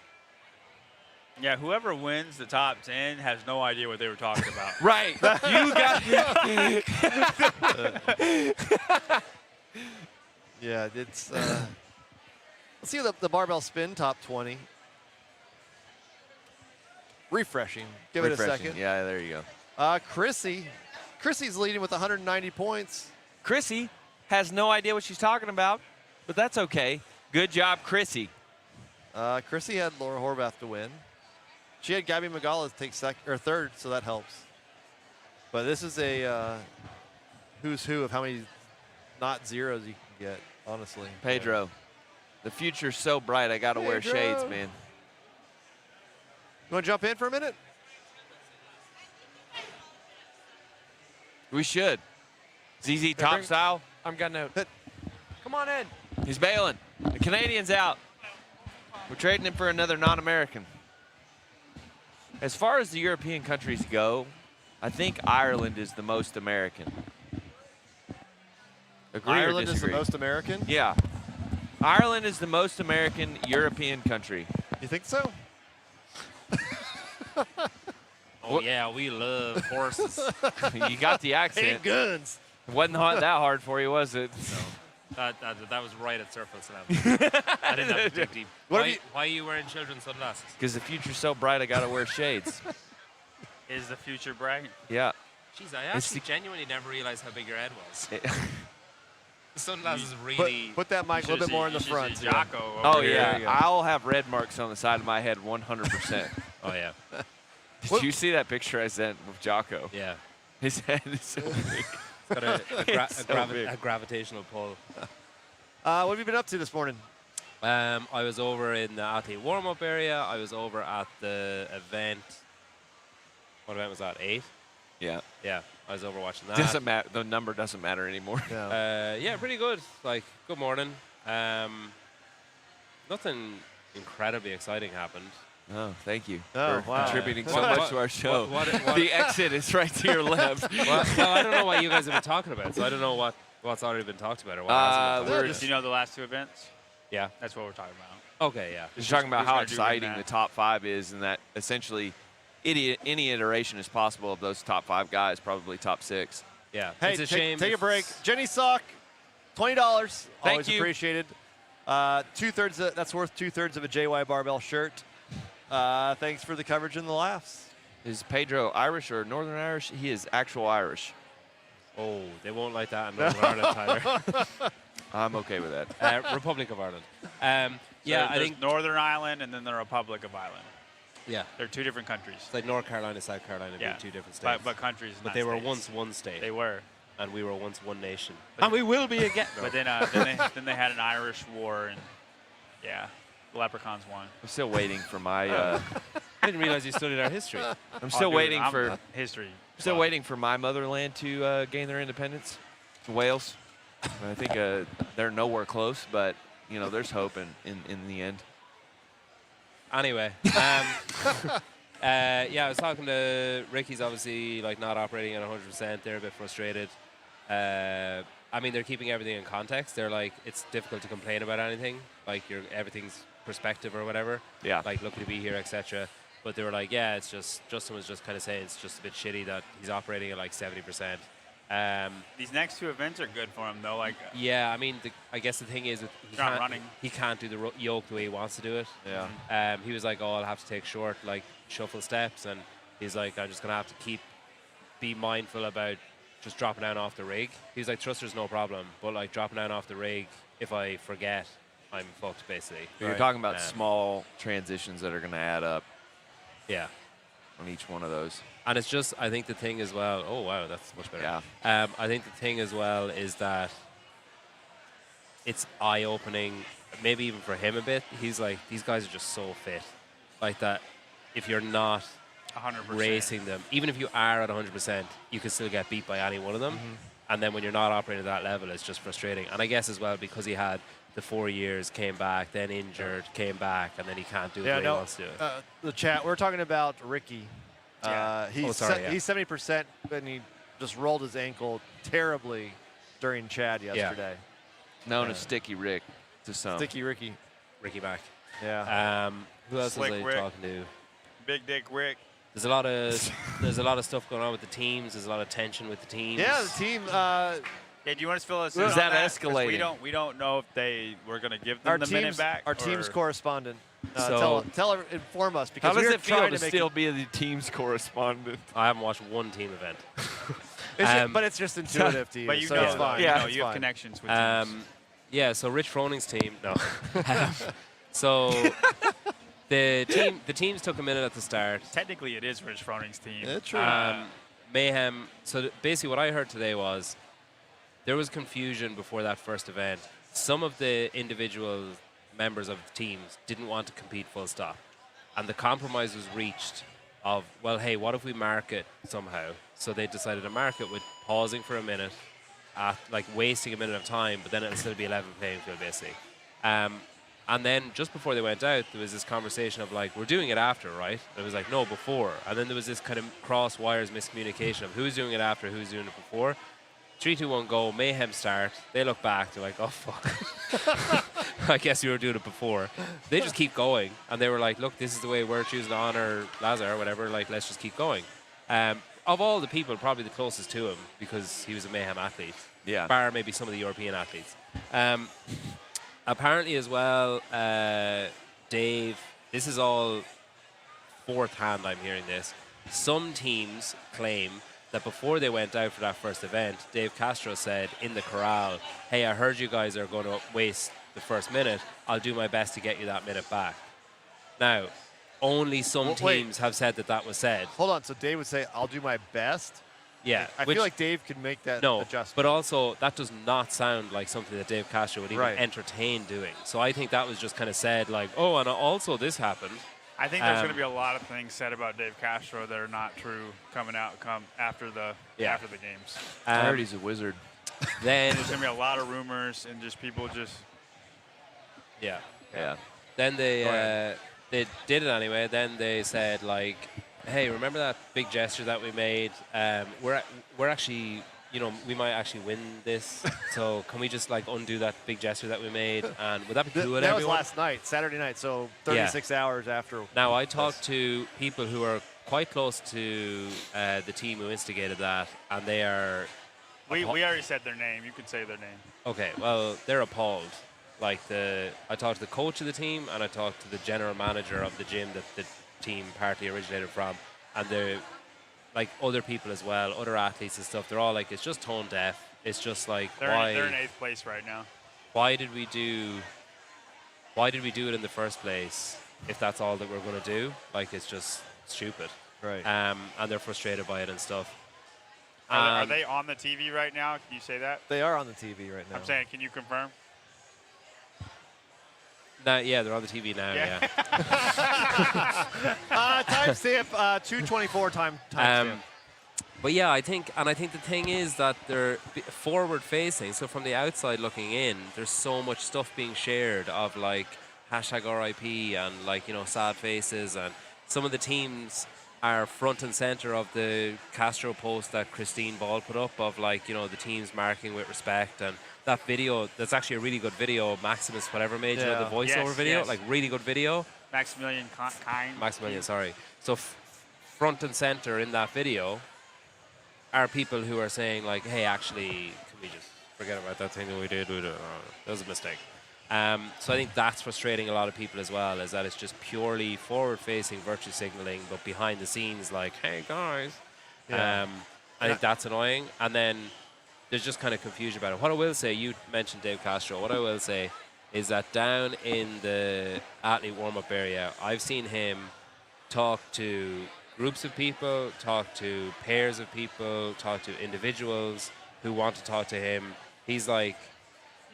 Yeah, whoever wins the top 10 has no idea what they were talking about. Right. You got. Yeah, it's. Let's see the barbell spin top 20. Refreshing. Give it a second. Yeah, there you go. Chrissy's leading with 190 points. Chrissy has no idea what she's talking about, but that's okay. Good job, Chrissy. Chrissy had Laura Horvath to win. She had Gabby Magala to take third, so that helps. But this is a who's who of how many not zeros you can get, honestly. Pedro. The future's so bright, I got to wear shades, man. You want to jump in for a minute? We should. ZZ top bring- style. I'm getting out. Come on in. He's bailing. The Canadian's out. We're trading him for another non-American. As far as the European countries go, I think Ireland is the most American. Agree or Ireland is the disagree? most American? Yeah. Ireland is the most American European country. You think so? Oh, yeah, we love horses. You got the accent. And guns. Wasn't that hard for you, was it? That was right at surface level. I didn't have to dig deep. Why are you wearing children's sunglasses? Because the future's so bright, I got to wear shades. Is the future bright? Yeah. Jeez, I actually genuinely never realized how big your head was. The sunglasses really... Put that mic a little bit more in the front. Jocko Oh, yeah. I'll have red marks on the side of my head 100%. Oh, yeah. Did you see that picture I sent with Jocko? Yeah. His head is so big. It's got a gravitational pull. What have you been up to this morning? I was over in the athlete warm-up area. I was over at the event. What event was that? 8? Yeah. Yeah, I was over watching that. Doesn't matter. The number doesn't matter anymore. Yeah, pretty good. Like, good morning. Nothing incredibly exciting happened. Oh, thank you Oh, for wow. contributing so much to our show. What- the exit is right to your left. well, I don't know what you guys have been talking about, so I don't know what's already been talked about or what hasn't been talked about. Do you know the last 2 events? Yeah. That's what we're talking about. Okay, yeah. Just talking about who's how gonna do exciting that? the top 5 is, and that essentially any iteration is possible of those top 5 guys, probably top 6. Yeah. Hey, it's a shame. take a break. Jenny Sock, $20. Thank Always you. appreciated. That's worth 2/3 of a JY Barbell shirt. Thanks for the coverage and the laughs. Is Pedro Irish or Northern Irish? He is actual Irish. Oh, they won't like that in Northern Ireland, Tyler. I'm okay with that. Republic of Ireland. Yeah, I think Northern Ireland and then the Republic of Ireland. yeah. They're 2 different countries. It's like North Carolina, South Carolina being 2 different states. But countries, But not they were states. once one state. They were. And we were once one nation. But And we will be again. No. But then they had an Irish war, and yeah, the Leprechauns won. I'm still waiting for my. I didn't realize you studied our history. I'm still waiting for. history. Still waiting for my motherland to gain their independence. Wales. I think they're nowhere close, but you know there's hope in the end. Anyway, yeah, I was talking to Ricky's obviously like not operating at 100%. They're a bit frustrated. I mean, they're keeping everything in context. They're like, it's difficult to complain about anything. Like everything's perspective or whatever. Yeah. Like lucky to be here, etc. But they were like, yeah, it's just Justin was just kind of saying it's just a bit shitty that he's operating at like 70%. These next 2 events are good for him though. Like Yeah, I mean, I guess the thing is he can't do the yoke the way he wants to do it. Yeah. He was like, oh, I'll have to take short, like, shuffle steps. And he's like, I'm just going to have to be mindful about just dropping down off the rig. He's like, thrusters, no problem. But, like, dropping down off the rig, if I forget, I'm fucked, basically. You're talking about small transitions that are going to add up Yeah. on each one of those. And it's just, I think the thing as well, oh, wow, that's much better. Yeah. I think the thing as well is that it's eye-opening, maybe even for him a bit. He's like, these guys are just so fit. Like that, if you're not 100%. racing them, even if you are at 100%, you can still get beat by any one of them. And then when you're not operating at that level, it's just frustrating. And I guess as well, because he had the 4 years, came back, then injured, came back, and then he can't do it the way he wants to do it. The chat, we're talking about Ricky. He's 70%, and he just rolled his ankle terribly during Chad yesterday. Known as Sticky Rick to some. Sticky Ricky. Ricky back. Yeah. Who else Slick was I Rick. talking to? Big Dick Rick. There's a lot of stuff going on with the teams. There's a lot of tension with the teams. Yeah, the team. Yeah, do you want us to fill us in Is on that that? 'Cause escalating? We don't know if they were going to give them the minute back. Our team's or- correspondent. Inform us because How does we're it feel trying to to make still be the team's correspondent? I haven't watched one team event. but it's just intuitive to you. But you so know, it's fine. Yeah, you have connections with teams. Yeah, so Rich Froning's team. No. So the teams took a minute at the start. Technically, it is Rich Froning's team. Yeah, true. Mayhem. So basically, what I heard today was there was confusion before that first event. Some of the individual members of the teams didn't want to compete full stop, and the compromise was reached of, well, hey, what if we mark it somehow? So they decided to mark it with pausing for a minute, like wasting a minute of time, but then it'll still be a level playing field basically. And then just before they went out, there was this conversation of like, we're doing it after, right? And it was like, no, before. And then there was this kind of cross wires miscommunication of who's doing it after, who's doing it before. 3, 2, 1, go. Mayhem start. They look back. They're like, oh, fuck. I guess you were doing it before. They just keep going. And they were like, look, this is the way we're choosing to honor Lazar or whatever. Like, let's just keep going. Of all the people, probably the closest to him because he was a Mayhem athlete. Yeah. Bar maybe some of the European athletes. Apparently as well, Dave, this is all fourth hand I'm hearing this. Some teams claim that before they went out for that first event, Dave Castro said in the corral, hey, I heard you guys are going to waste the first minute. I'll do my best to get you that minute back. Now, only some teams have said that was said. Hold on. So Dave would say, I'll do my best? Yeah. I feel like Dave could make that adjustment. But also, that does not sound like something that Dave Castro would even entertain doing. So I think that was just kind of said like, oh, and also this happened. I think there's going to be a lot of things said about Dave Castro that are not true come after the games. I heard he's a wizard. Then there's going to be a lot of rumors and just people just. Yeah. Then they did it anyway. Then they said like, hey, remember that big gesture that we made? We're actually, we might actually win this. So can we just like undo that big gesture that we made? And would that be cool with That everyone? was last night, Saturday night. So 36 hours after. Now I talked to people who are quite close to the team who instigated that, and they are. We already said their name. You could say their name. Okay, well they're appalled. Like I talked to the coach of the team, and I talked to the general manager of the gym that the team partly originated from, and they're like other people as well, other athletes and stuff. They're all like, it's just tone deaf. It's just like why they're in 8th place right now. Why did we do it in the first place if that's all that we're going to do? Like it's just stupid. Right. And they're frustrated by it and stuff. Are they on the TV right now? Can you say that? They are on the TV right now. I'm saying, can you confirm? Yeah, they're on the TV now. Yeah. Timestamp 2:24 timestamp. But yeah, I think the thing is that they're forward facing. So from the outside looking in, there's so much stuff being shared of like #RIP and like sad faces, and some of the teams are front and center of the Castro post that Christine Ball put up of like the teams marking with respect. And that video, that's actually a really good video. Maximus whatever made the voiceover video, like really good video. Maximilian Kind. Maximilian, sorry. So front and center in that video are people who are saying like, hey, actually, can we just forget about that thing that we did? That was a mistake. So I think that's frustrating a lot of people as well, is that it's just purely forward-facing virtue signaling, but behind the scenes like, hey, guys. I think that's annoying. And then there's just kind of confusion about it. What I will say, you mentioned Dave Castro, what I will say is that down in the athlete warm-up area, I've seen him talk to groups of people, talk to pairs of people, talk to individuals who want to talk to him. He's like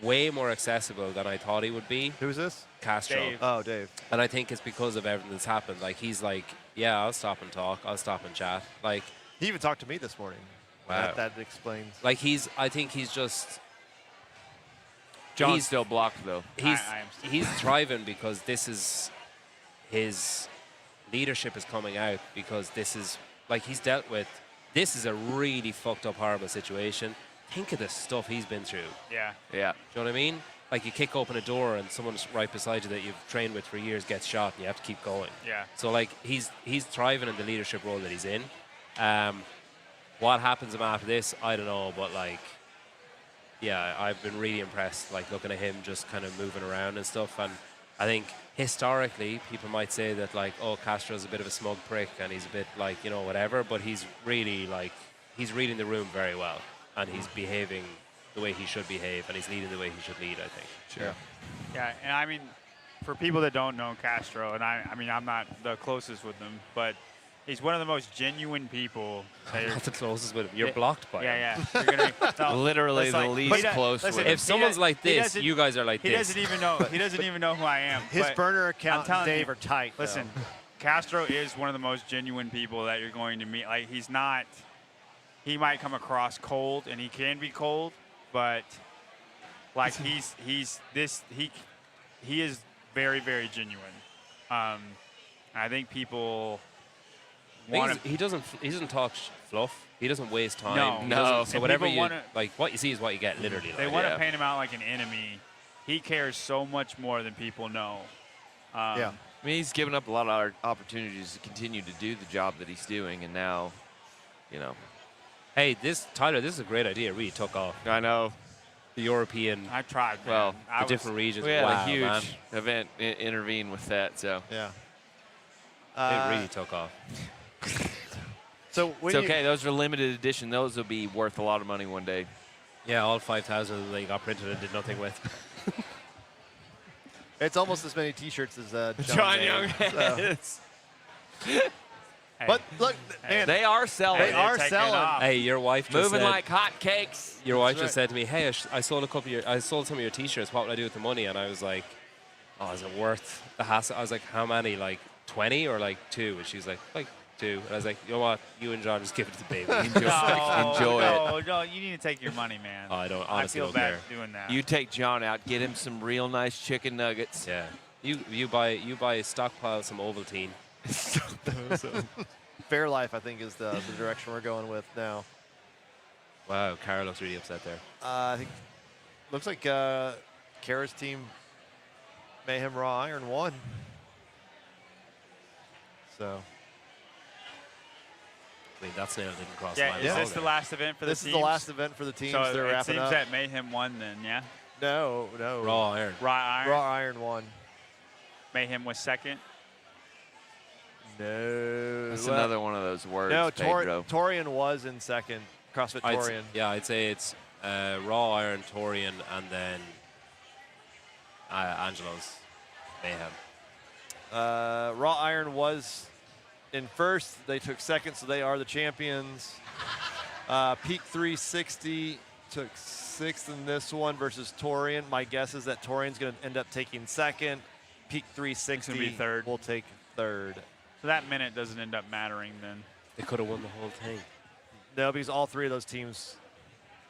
way more accessible than I thought he would be. Who's this? Castro. Dave. Oh, Dave. And I think it's because of everything that's happened. Like he's like, yeah, I'll stop and talk. I'll stop and chat. Like he even talked to me this morning. Wow. That explains. Like I think he's just. John's still blocked though. He's thriving because this is his leadership is coming out, because this is like he's dealt with. This is a really fucked up, horrible situation. Think of the stuff he's been through. Yeah. Do you know what I mean? Like you kick open a door and someone's right beside you that you've trained with for years gets shot and you have to keep going. Yeah. So like he's thriving in the leadership role that he's in. What happens to him after this, I don't know, but like, yeah, I've been really impressed, like looking at him just kind of moving around and stuff. And I think historically people might say that like, oh, Castro's a bit of a smug prick and he's a bit like, whatever, but he's really like, he's reading the room very well and he's behaving the way he should behave and he's leading the way he should lead, I think. Sure. Yeah, and I mean, for people that don't know Castro, and I mean, I'm not the closest with him, but he's one of the most genuine people. Not the closest with him. You're blocked by him. Yeah. You're gonna, Literally the least close with him. If someone's like this, you guys are like this. He doesn't even know. He doesn't even know who I am. His burner account and Dave are tight. Listen, Castro is one of the most genuine people that you're going to meet. Like he's not. He might come across cold, and he can be cold, but like he is very, very genuine. I think people. He doesn't talk fluff. He doesn't waste time. No. So whatever you like, what you see is what you get. Literally, they want to paint him out like an enemy. He cares so much more than people know. I mean, he's given up a lot of opportunities to continue to do the job that he's doing, and now, Hey, Tyler, this is a great idea. It really took off. I know. the European, I tried. Man. Well, I the different regions. We had wow, a huge man. event intervene with that, so Yeah. It really took off. So when it's okay. Those are limited edition. Those will be worth a lot of money one day. Yeah, all 5,000 of them they got printed and did nothing with. it's almost as many T-shirts as John made, Young so. has. Hey, But look, man, They are selling. They are taking selling. off. Hey, your wife just Moving said, like hotcakes. your wife That's just said to me, "Hey, I sold I sold some of your T-shirts. What would I do with the money?" And I was like, "Oh, is it worth the hassle?" I was like, "How many? Like 20 or like 2?" And she's like 2. And I was like, "You know what? You and John just give it to the baby." Enjoy it. No, you need to take your money, man. Oh, I don't I honestly feel don't bad care. doing that. You take John out, get him some real nice chicken nuggets. Yeah, you buy stockpile some Ovaltine. Fairlife, I think, is the direction we're going with now. Wow, Kara looks really upset there. I think looks like Kara's team, Mayhem Raw Iron won. So I mean, that snail didn't cross yeah, my is mind. this the last event for the this teams? is the last event for the teams. So They're it wrapping seems up. that Mayhem won then, yeah? No. Raw iron. Raw Iron. Raw Iron won. Mayhem was second. No. That's another one of those words, No, Pedro. Torian was in second. CrossFit Torian. I'd say it's Raw Iron, Torian, and then Angelo's Mayhem. Raw Iron was in first. They took second, so they are the champions. Peak 360 took sixth in this one versus Torian. My guess is that Torian's going to end up taking second. Peak 360 be third. will take third. So that minute doesn't end up mattering then. They could have won the whole thing. No, because all three of those teams,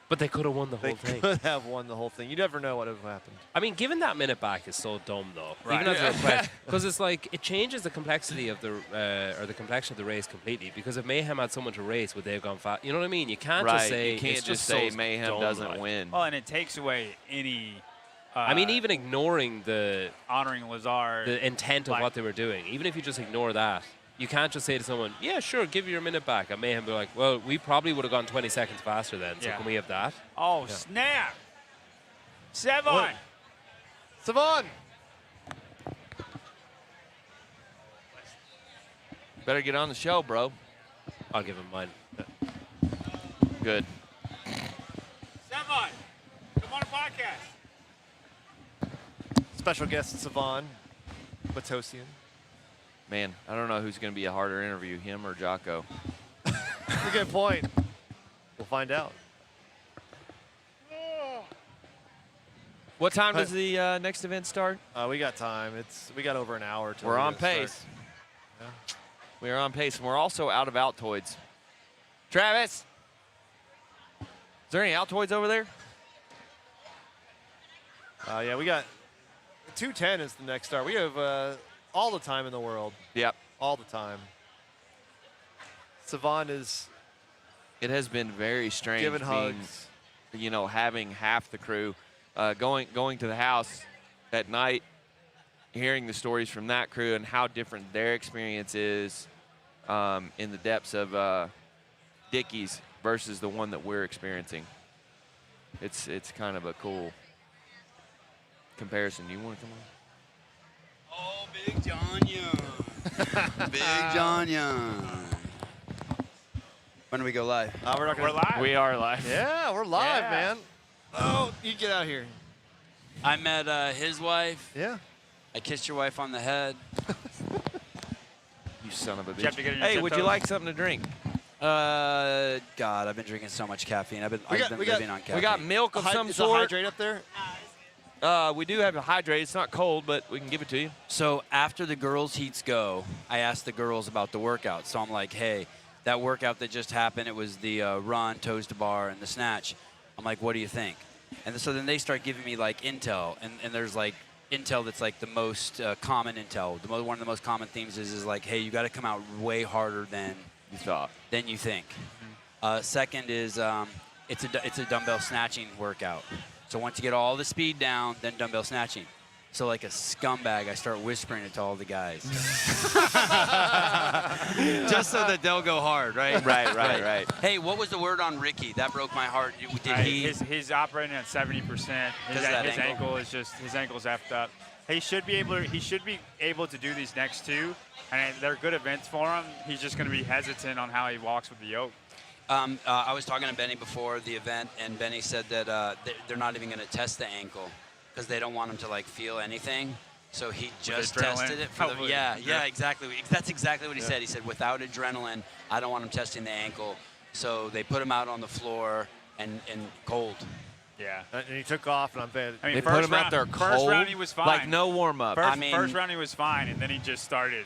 But they could have won the they whole thing. could have won the whole thing. You never know what would have happened. I mean, giving that minute back is so dumb, though. Right. Even as a request, because it's like it changes the complexity of the or the complexion of the race completely. Because if Mayhem had someone to race, would they have gone fast? You know what I mean? You can't Right, just say you can't it's just so say Mayhem dumb, doesn't like. win. Well, and it takes away any. I mean, even ignoring the honoring Lazard. intent of like- what they were doing, even if you just ignore that, you can't just say to someone, "Yeah, sure, give you your minute back." And Mayhem be like, "Well, we probably would have gone 20 seconds faster then. So Yeah. can we have that?" Oh, snap! Seven! What? Savon! Better get on the show, bro. I'll give him mine. Good. Seven! Come on a podcast. Special guest Savon Matosian. Man, I don't know who's going to be a harder interview, him or Jocko. That's a good point. We'll find out. What time does the next event start? We got time. We got over an hour till We're we on gotta pace. start. Yeah. We are on pace, and we're also out of Altoids. Travis, is there any Altoids over there? Yeah, we got 2:10 is the next start. We have all the time in the world. Yep. All the time. Savon is It has been very strange giving being, hugs. having half the crew going to the house at night, hearing the stories from that crew and how different their experience is in the depths of Dickie's versus the one that we're experiencing. It's kind of a cool comparison. You want to come on? Oh, Big John Young. Big John Young. When do we go live? We're not We're gonna, live. We are live. Yeah, we're live, Yeah. man. Oh, you get out here. I met his wife. Yeah. I kissed your wife on the head. You son of a Did you have bitch. to get in your Hey, would you tiptoes? like something to drink? God, I've been drinking so much caffeine. I've been living on caffeine. We got milk of some Is sort. a hydrate up there? We do have a hydrate. It's not cold, but we can give it to you. So after the girls' heats go, I asked the girls about the workout. So I'm like, hey, that workout that just happened, it was the run, toes to bar, and the snatch. I'm like, what do you think? And so then they start giving me like intel, and there's like intel that's like the most common intel. One of the most common themes is like, hey, you got to come out way harder than you think. Second is it's a dumbbell snatching workout. So once you get all the speed down, then dumbbell snatching. So like a scumbag, I start whispering it to all the guys. just so that they'll go hard, right? Right. Hey, what was the word on Ricky? That broke my heart. Did he? He's operating at 70%. His ankle is just his ankle's effed up. He should be able to do these next two, and they're good events for him. He's just going to be hesitant on how he walks with the yoke. I was talking to Benny before the event, and Benny said that they're not even going to test the ankle because they don't want him to like feel anything. So he just tested it for the, yeah, exactly. That's exactly what he said. He said, without adrenaline, I don't want him testing the ankle. So they put him out on the floor and cold. Yeah. And he took off, and I'm bad. They put him out there cold. First round he was fine. Like no warm up. First round he was fine, and then he just started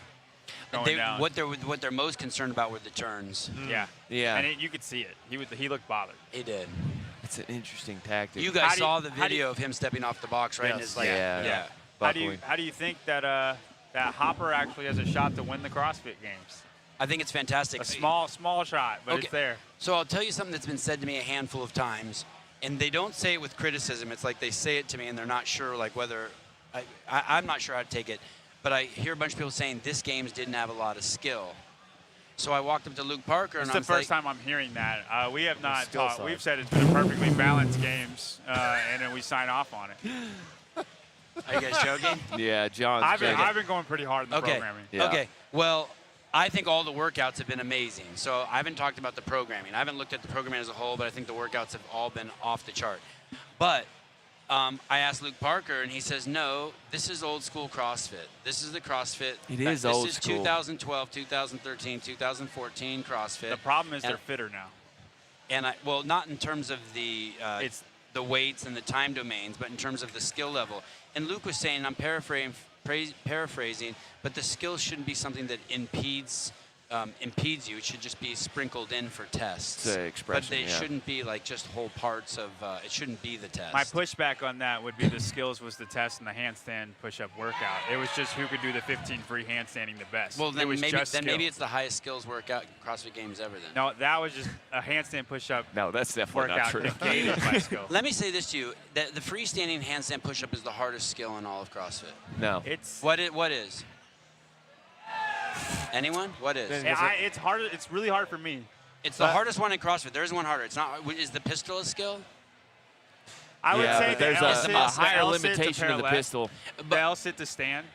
going down. What they're most concerned about were the turns. Yeah. And you could see it. He looked bothered. He did. It's an interesting tactic. You guys saw the video of him stepping off the box, right? Yes. And it's like, Yeah. How do you think that that Hopper actually has a shot to win the CrossFit Games? I think it's fantastic. A small shot, but it's there. So I'll tell you something that's been said to me a handful of times, and they don't say it with criticism. It's like they say it to me, and they're not sure, like whether I'm not sure how to take it. But I hear a bunch of people saying this games didn't have a lot of skill. So I walked up to Luke Parker, and it's I was the first time I'm hearing that. We have not skill talked. side. We've said it's been a perfectly balanced games, and then we sign off on it. Are you guys joking? Yeah, John's I've been going pretty hard in the programming. Yeah. Okay. Well, I think all the workouts have been amazing. So I haven't talked about the programming. I haven't looked at the programming as a whole, but I think the workouts have all been off the chart. But I asked Luke Parker, and he says, no, this is old school CrossFit. This is the CrossFit. It is old This is school. 2012, 2013, 2014 CrossFit. The problem is they're fitter now. And well, not in terms of the weights and the time domains, but in terms of the skill level. And Luke was saying, I'm paraphrasing, but the skill shouldn't be something that impedes you. It should just be sprinkled in for tests. It's an expression, but they shouldn't be like just whole parts of. It shouldn't be the test. My pushback on that would be the skills was the test and the handstand push-up workout. It was just who could do the 15 free handstanding the best. Well, then maybe maybe it's the highest skills workout in CrossFit Games ever. Then. No, that was just a handstand push-up. No, that's definitely not workout true. negated by skill. Let me say this to you: that the freestanding handstand push-up is the hardest skill in all of CrossFit. No. What is? Anyone? What is? It's hard. It's really hard for me. It's the hardest one in CrossFit. There isn't one harder. It's not. Is the pistol a skill? I would say but there's the a higher L-sit to limitation of the parallel. pistol. The L-sit to stand.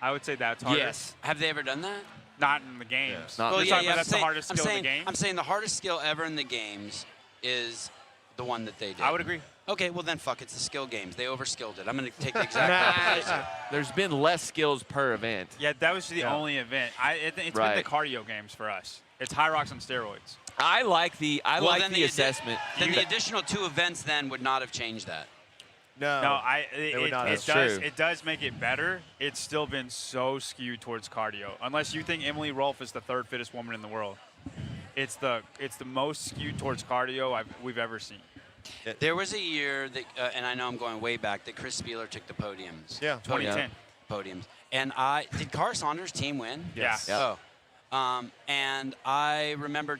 I would say that's harder. Yes. Have they ever done that? Not in the games. Not- You're Well, talking about that's the hardest skill in the game. I'm saying the hardest skill ever in the games is the one that they did. I would agree. Okay, well then fuck, it's the skill games. They overskilled it. I'm going to take the exact opposite. There's been less skills per event. Yeah, that was the only event. It's been the cardio games for us. It's high rocks on steroids. I like the then assessment. Then the additional 2 events then would not have changed that. No, it does make it better. It's still been so skewed towards cardio. Unless you think Emily Rolfe is the 3rd fittest woman in the world. It's the most skewed towards cardio we've ever seen. There was a year that, and I know I'm going way back, that Chris Spieler took the podiums. Yeah, 2010. Podiums. And did Carr Saunders' team win? Yes. Yeah. Oh. And I remember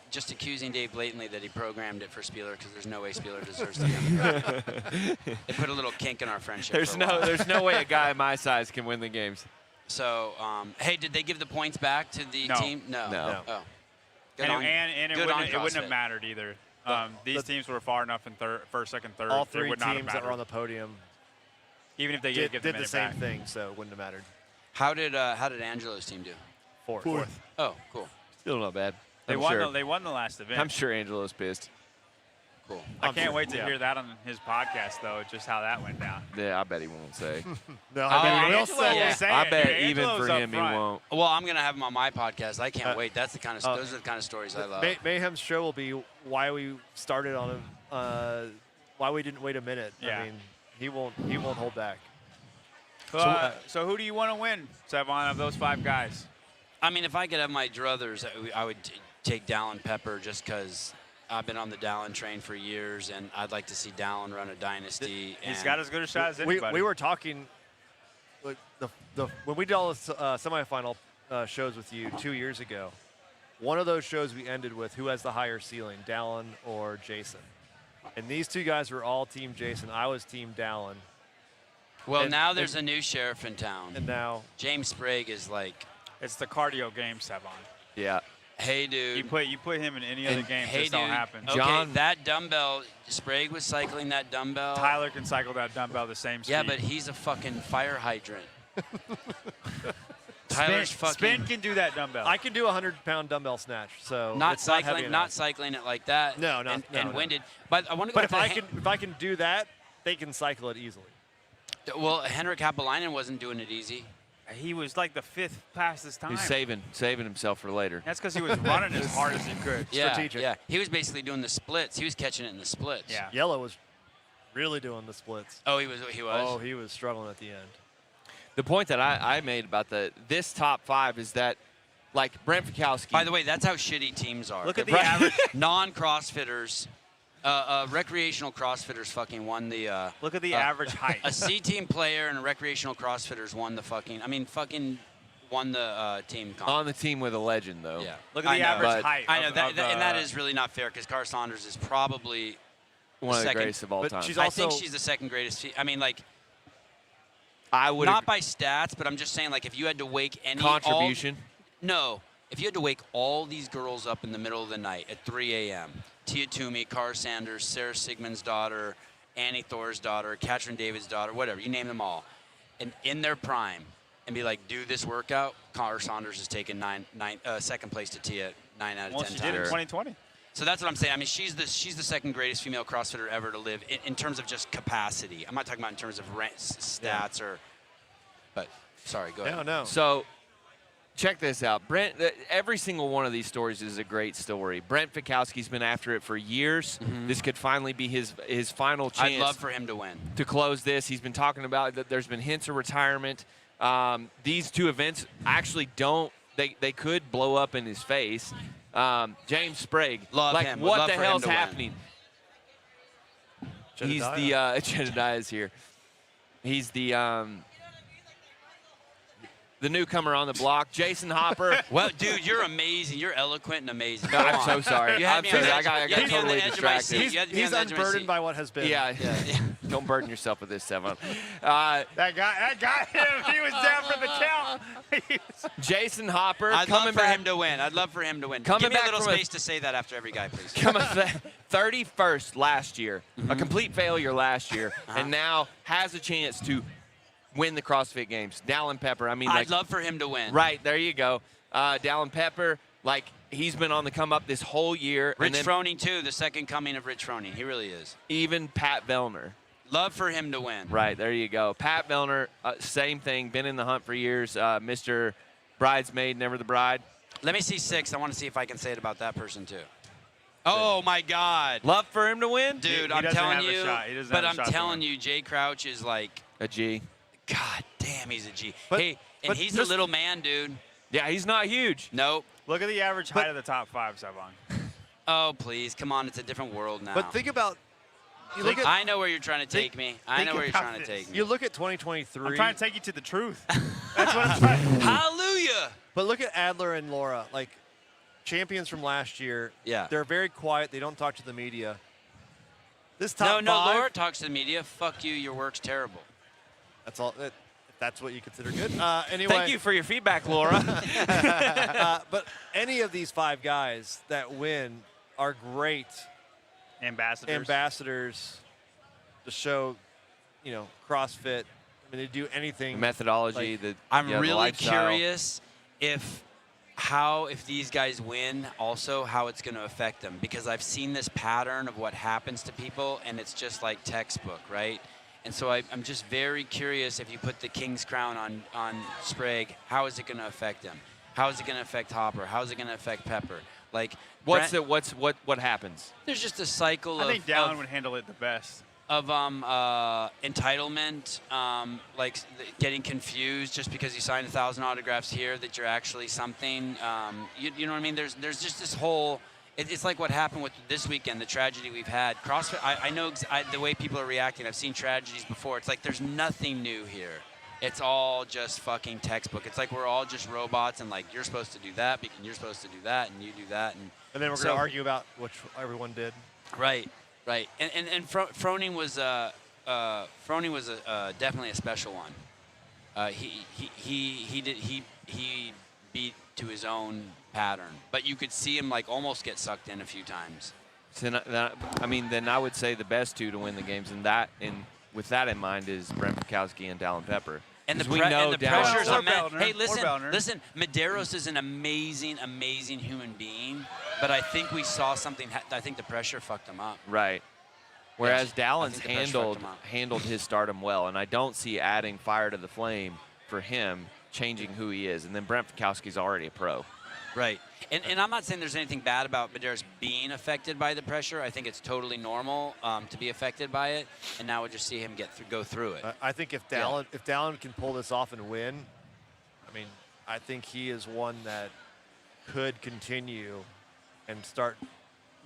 just accusing Dave blatantly that he programmed it for Spieler because there's no way Spieler deserves to be on the podium. It put a little kink in our friendship. There's no way a guy my size can win the games. So, hey, did they give the points back to the team? No. Oh. And it wouldn't have mattered either. These teams were far enough in first, second, third. All 3 would not have teams that were mattered. on the podium Even if they did give the same thing, so it wouldn't have mattered. How did Angelo's team do? Fourth. Oh, cool. Still not bad. They I'm won. sure. They won the last event. I'm sure Angelo's pissed. Cool. I can't wait to hear that on his podcast, though, just how that went down. Yeah, I bet he won't say. No, Angelo say will say I it, bet dude. even Angelo's for up him, he front. won't. Well, I'm gonna have him on my podcast. I can't wait. That's the kind of those are the kind of stories I love. Mayhem's show will be why we started on him, why we didn't wait a minute. Yeah. I mean, he won't hold back. So who do you want to win, Sevon, of those 5 guys? I mean, if I could have my druthers, I would take Dallin Pepper just because I've been on the Dallin train for years, and I'd like to see Dallin run a dynasty. He's got as good a shot as anybody. We were talking, like when we did all the semifinal shows with you 2 years ago. One of those shows we ended with who has the higher ceiling, Dallin or Jason. And these 2 guys were all Team Jason. I was Team Dallin. Well, now there's a new sheriff in town. And now James Sprague is like. It's the cardio game, Sevon. Yeah. Hey, dude. You put him in any other game, hey, this don't dude. happen. Okay, John- that dumbbell, Sprague was cycling that dumbbell. Tyler can cycle that dumbbell the same speed. Yeah, but he's a fucking fire hydrant. Tyler's Spin can do that dumbbell. I can do a 100-pound dumbbell snatch, so not it's not heavy cycling, enough. not cycling it like that. No, and winded. But I want to go. But back if I can do that, they can cycle it easily. well, Henrik Happalainen wasn't doing it easy. He was like the 5th fastest time. He's saving himself for later. That's because he was running as hard as he could. Yeah, Strategic. yeah. He was basically doing the splits. He was catching it in the splits. Yeah. Yellow was really doing the splits. Oh, he was. Oh, he was struggling at the end. The point that I made about this top 5 is that, like, Brent Fikowski. By the way, that's how shitty teams are. Look at the average. Non-CrossFitters, recreational CrossFitters fucking won the. Look at the average height. A C team player and a recreational CrossFitters won the fucking. Won the team comp. on the team with a legend, though. Yeah. Look at the average height. I know of- that, of, and that is really not fair because Cara Saunders is probably One of the second- greatest of all but time. she's I also- think she's the second greatest. I mean, like, I would not by stats, but I'm just saying, like, if you had to wake any contribution. No. If you had to wake all these girls up in the middle of the night at 3 a.m., Tia Toomey, Cara Sanders, Sarah Sigmund's daughter, Annie Thor's daughter, Katrin David's daughter, whatever, you name them all, and in their prime, and be like, do this workout, Cara Saunders has taken second place to Tia 9 out of Well, 10 she times. did in 2020. So that's what I'm saying. I mean, she's the second greatest female CrossFitter ever to live in terms of just capacity. I'm not talking about in terms of stats or. But sorry, go ahead. No. So, check this out. Brent, every single one of these stories is a great story. Brent Fikowski's been after it for years. This could finally be his final chance. I'd love for him to win. To close this. He's been talking about that there's been hints of retirement. These two events actually don't. They could blow up in his face. James Sprague. Love like, him. Would what love the for him hell's to win. happening? He's the Jedediah's here. He's the newcomer on the block, Jason Hopper. Well, dude, you're amazing. You're eloquent and amazing. No, Go I'm on. so sorry. You had I'm me on sorry. the I edge- got you had me on the totally edge of my distracted. seat. You had me on He's the edge of my unburdened seat. by what has been. Yeah. Don't burden yourself with this, Sevan. That got him. He was down for the count. Jason Hopper I'd coming love for back. him to win. I'd love for him to win. Coming Give me a back little from a- space to say that after every guy, please. Coming 31st last year, a complete failure last year, and now has a chance to win the CrossFit Games. Dallin Pepper, I mean, I'd love for him to win. Right, there you go. Dallin Pepper, like, he's been on the come up this whole year. Rich and then Froning, too, the second coming of Rich Froning. He really is. even Pat Vellner. Love for him to win. Right, there you go. Pat Vellner, same thing, been in the hunt for years. Mr. Bridesmaid, never the bride. Let me see 6. I want to see if I can say it about that person, too. Oh, my God. Love for him to win? Dude, He I'm doesn't telling have a you. shot. He doesn't But have a I'm shot to telling win. you, Jay Crouch is like, A G. God damn, he's a G. But- Hey, and but he's a just- little man, dude. Yeah, he's not huge. Nope. Look at the average height of the top 5, Sevan. Oh, please. Come on. It's a different world now. But think about. You look at. I know where you're trying to take me. I think know where you're about trying to this. take me. You look at 2023. I'm trying to take you to the truth. That's what I'm trying. Hallelujah. But look at Adler and Laura, like champions from last year. Yeah. They're very quiet. They don't talk to the media. This top No, five. Laura talks to the media. Fuck you. Your work's terrible. That's all. If that's what you consider good. Anyway. Thank you for your feedback, Laura. But any of these 5 guys that win are great Ambassadors. ambassadors to show, CrossFit. I mean, they do anything. Methodology, Like, the I'm the really lifestyle. curious if these guys win, also how it's going to affect them, because I've seen this pattern of what happens to people, and it's just like textbook, right? And so I'm just very curious, if you put the King's Crown on Sprague, how is it going to affect him? How is it going to affect Hopper? How is it going to affect Pepper? Like, What happens? there's just a cycle I of think Dallin would handle it the best. entitlement, getting confused just because you signed 1,000 autographs here that you're actually something. You know what I mean? There's just this whole. It's like what happened with this weekend, the tragedy we've had. CrossFit. I know the way people are reacting. I've seen tragedies before. It's like there's nothing new here. It's all just fucking textbook. It's like we're all just robots, and like you're supposed to do that, and you're supposed to do that, and you do that, and then we're so- going to argue about which everyone did. Right. And Froning was definitely a special one. He beat to his own pattern. But you could see him like almost get sucked in a few times. So then I would say the best two to win the games, with that in mind, is Brent Fikowski and Dallin Pepper. And the, 'Cause we know and the Dallin- pressure's Or immense. Vellner. Hey, Or Vellner. listen. Medeiros is an amazing, amazing human being, but I think we saw something. I think the pressure fucked him up. Right. Whereas I Dallin's think the pressure fucked him up. handled his stardom well, and I don't see adding fire to the flame for him changing who he is. And then Brent Fikowski's already a pro. Right. And I'm not saying there's anything bad about Medeiros being affected by the pressure. I think it's totally normal to be affected by it. And now we'll just see him go through it. I think if Dallin can pull this off and win, I mean, I think he is one that could continue and start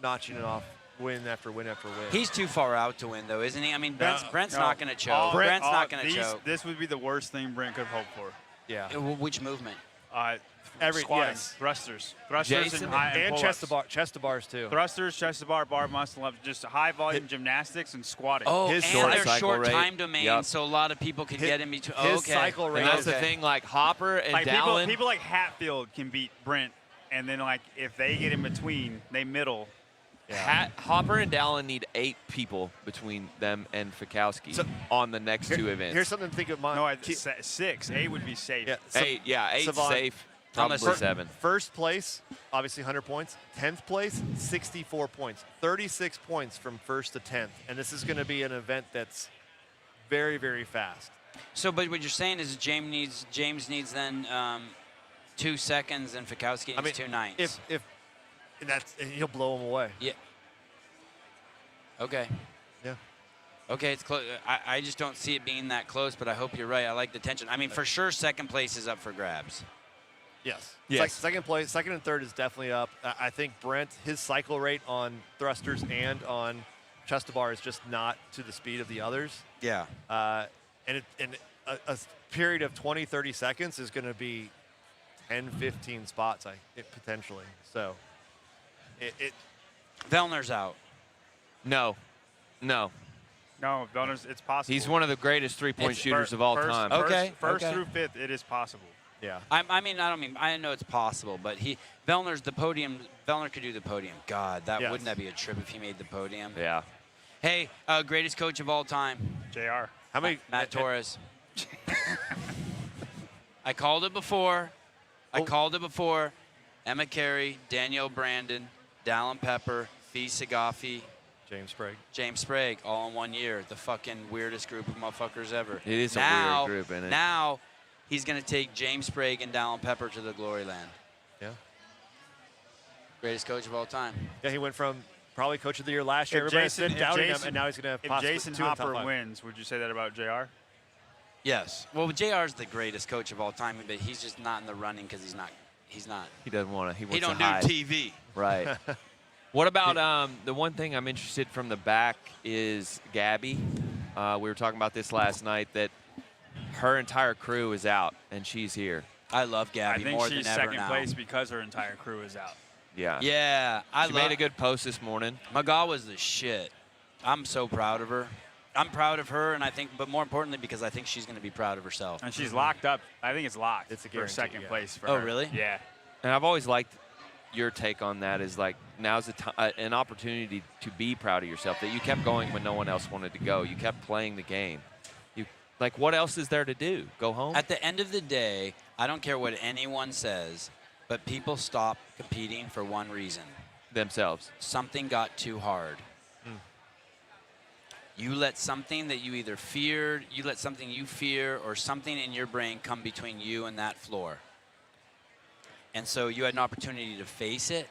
notching it off win after win after win. He's too far out to win, though, isn't he? I mean, Brent's not going to choke. Brent- Brent's not going to choke. This would be the worst thing Brent could hope for. Yeah. Which movement? Squatting, yes. thrusters Jason and high And pull-ups. chest to bars too. Thrusters, chest to bar, bar muscle ups, just high volume gymnastics and squatting. Oh, His and short there's cycle short rate. time domain, Yep. so a lot of people can get in between. His Okay. cycle rate And that's is the thing, like Hopper and like Dallin. people like Hatfield can beat Brent, and then like if they get in between, they middle. Hopper and Dallin need 8 people between them and Fikowski on the next 2 events. Here's something to think of. No, 6, 8 would be safe. Yeah, 8 Savon, safe, probably 7. First place, obviously 100 points. 10th place, 64 points. 36 points from first to 10th. And this is going to be an event that's very, very fast. So, but what you're saying is James needs then 2 seconds, and Fikowski needs 2 ninths. If and he'll blow him away. Yeah. Okay. Yeah. Okay, it's close. I just don't see it being that close, but I hope you're right. I like the tension. I mean, for sure, second place is up for grabs. Yes. Yes. Like second and third is definitely up. I think Brent, his cycle rate on thrusters and on chest to bar is just not to the speed of the others. Yeah. And a period of 20, 30 seconds is going to be 10, 15 spots, potentially. So Vellner's out. No. No, Vellner's, it's possible. He's one of the greatest three-point shooters of all time. Okay. First through 5th, it is possible. yeah. I know it's possible, but Vellner's the podium. Vellner could do the podium. God, wouldn't that be a trip if he made the podium? Yeah. Hey, greatest coach of all time, JR. How many? Matt Torres. I called it before. Emma Carey, Danielle Brandon, Dallin Pepper, Fee Sagafi, James Sprague. all in 1 year. The fucking weirdest group of motherfuckers ever. It is a weird group, isn't it? Now, he's going to take James Sprague and Dallin Pepper to the glory land. Yeah. Greatest coach of all time. Yeah, he went from probably coach of the year last year. If Everybody's Jason- been doubting him, Jason- and now he's going to If possibly Jason 2 in the top Hopper 5. wins, would you say that about JR? Yes. Well, JR's the greatest coach of all time, but he's just not in the running because he's not. He doesn't want to. He wants He don't to do hide. TV. Right. What about the one thing I'm interested from the back is Gabby. We were talking about this last night, that her entire crew is out and she's here. I love Gabby I think more she's than ever second now. place because her entire crew is out. Yeah. Yeah, She made a good post this morning. Magal was the shit. I'm so proud of her. I'm proud of her, and I think, but more importantly, because I think she's going to be proud of herself. And she's locked up. I think it's locked It's a for guarantee, second yeah. place for Oh, her. really? Yeah. And I've always liked your take on that, is like now's an opportunity to be proud of yourself, that you kept going when no one else wanted to go. You kept playing the game. Like, what else is there to do? Go home? At the end of the day, I don't care what anyone says, but people stop competing for one reason. Themselves. Something got too hard. You let something that you either feared, you let something you fear, or something in your brain come between you and that floor. And so you had an opportunity to face it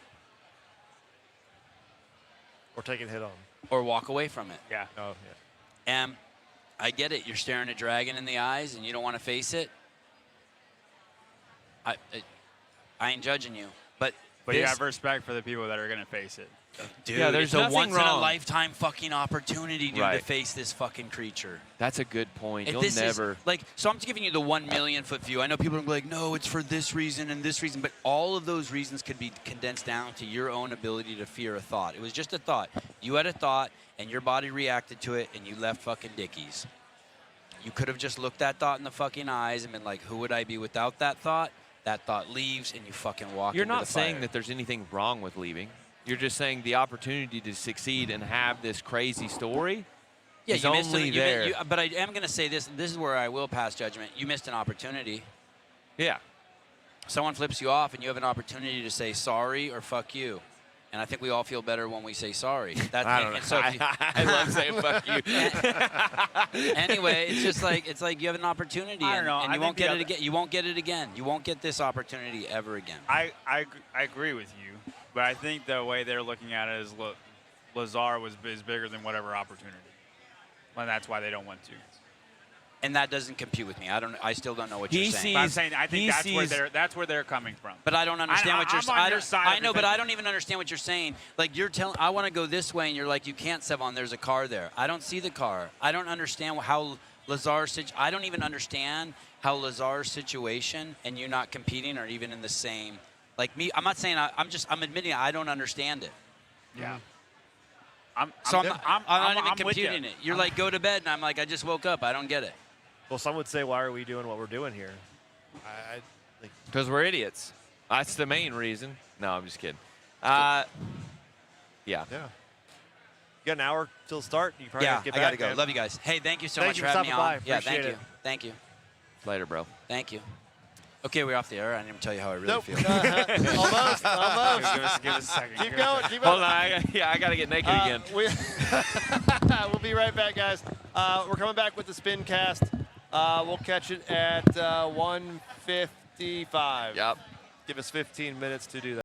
Or take a hit on. or walk away from it. Yeah. Oh, yeah. And I get it. You're staring a dragon in the eyes and you don't want to face it. I ain't judging you. But you this- have respect for the people that are going to face it. Dude, Yeah, there's it's a nothing once in a wrong. lifetime fucking opportunity, dude, to Right. face this fucking creature. That's a good point. If You'll this never. is like, so I'm just giving you the 1 million foot view. I know people are gonna be like, no, it's for this reason and this reason, but all of those reasons could be condensed down to your own ability to fear a thought. It was just a thought. You had a thought and your body reacted to it and you left fucking dickies. You could have just looked that thought in the fucking eyes and been like, who would I be without that thought? that thought leaves and you fucking walk You're into not the fire. saying that there's anything wrong with leaving. You're just saying the opportunity to succeed and have this crazy story Yeah, is you missed only it. there. But I am going to say this. This is where I will pass judgment. You missed an opportunity. Yeah. Someone flips you off, and you have an opportunity to say sorry or fuck you. And I think we all feel better when we say sorry. That's, I don't know. So if you, I love saying fuck you. anyway, it's like you have an opportunity, I don't know. and I you think won't the get it other- again. You won't get it again. You won't get this opportunity ever again. I agree with you, but I think the way they're looking at it is Lazar is bigger than whatever opportunity, and that's why they don't want to. And that doesn't compute with me. I still don't know what you're saying. But I'm saying I think he that's where they're coming from. But I don't understand what you're saying. I'm on your side I of know, it, but I don't even understand what you're saying. Like you're telling, I want to go this way, and you're like, you can't, Sevon. There's a car there. I don't see the car. I don't understand how Lazar's. I don't even understand how Lazar's situation and you not competing are even in the same. Like me, I'm not saying. I'm admitting I don't understand it. Yeah. I'm not even computing it. You're like, go to bed, and I'm like, I just woke up. I don't get it. Well, some would say, why are we doing what we're doing here? Because we're idiots. That's the main reason. No, I'm just kidding. Yeah. Yeah. You got an hour till start. You probably Yeah, get I back, gotta go. man. Love you guys. Hey, thank you so Thank much you for for having me stopping on. by. Yeah, Appreciate thank you. it. Thank you. Later, bro. Thank you. Okay, we're off the air. I didn't even tell you how I really Nope. feel. Almost. Give us a second. Keep going. Keep Hold going. on. I got to get naked again. We'll be right back, guys. We're coming back with the spin cast. We'll catch it at 1:55. Yep. Give us 15 minutes to do that.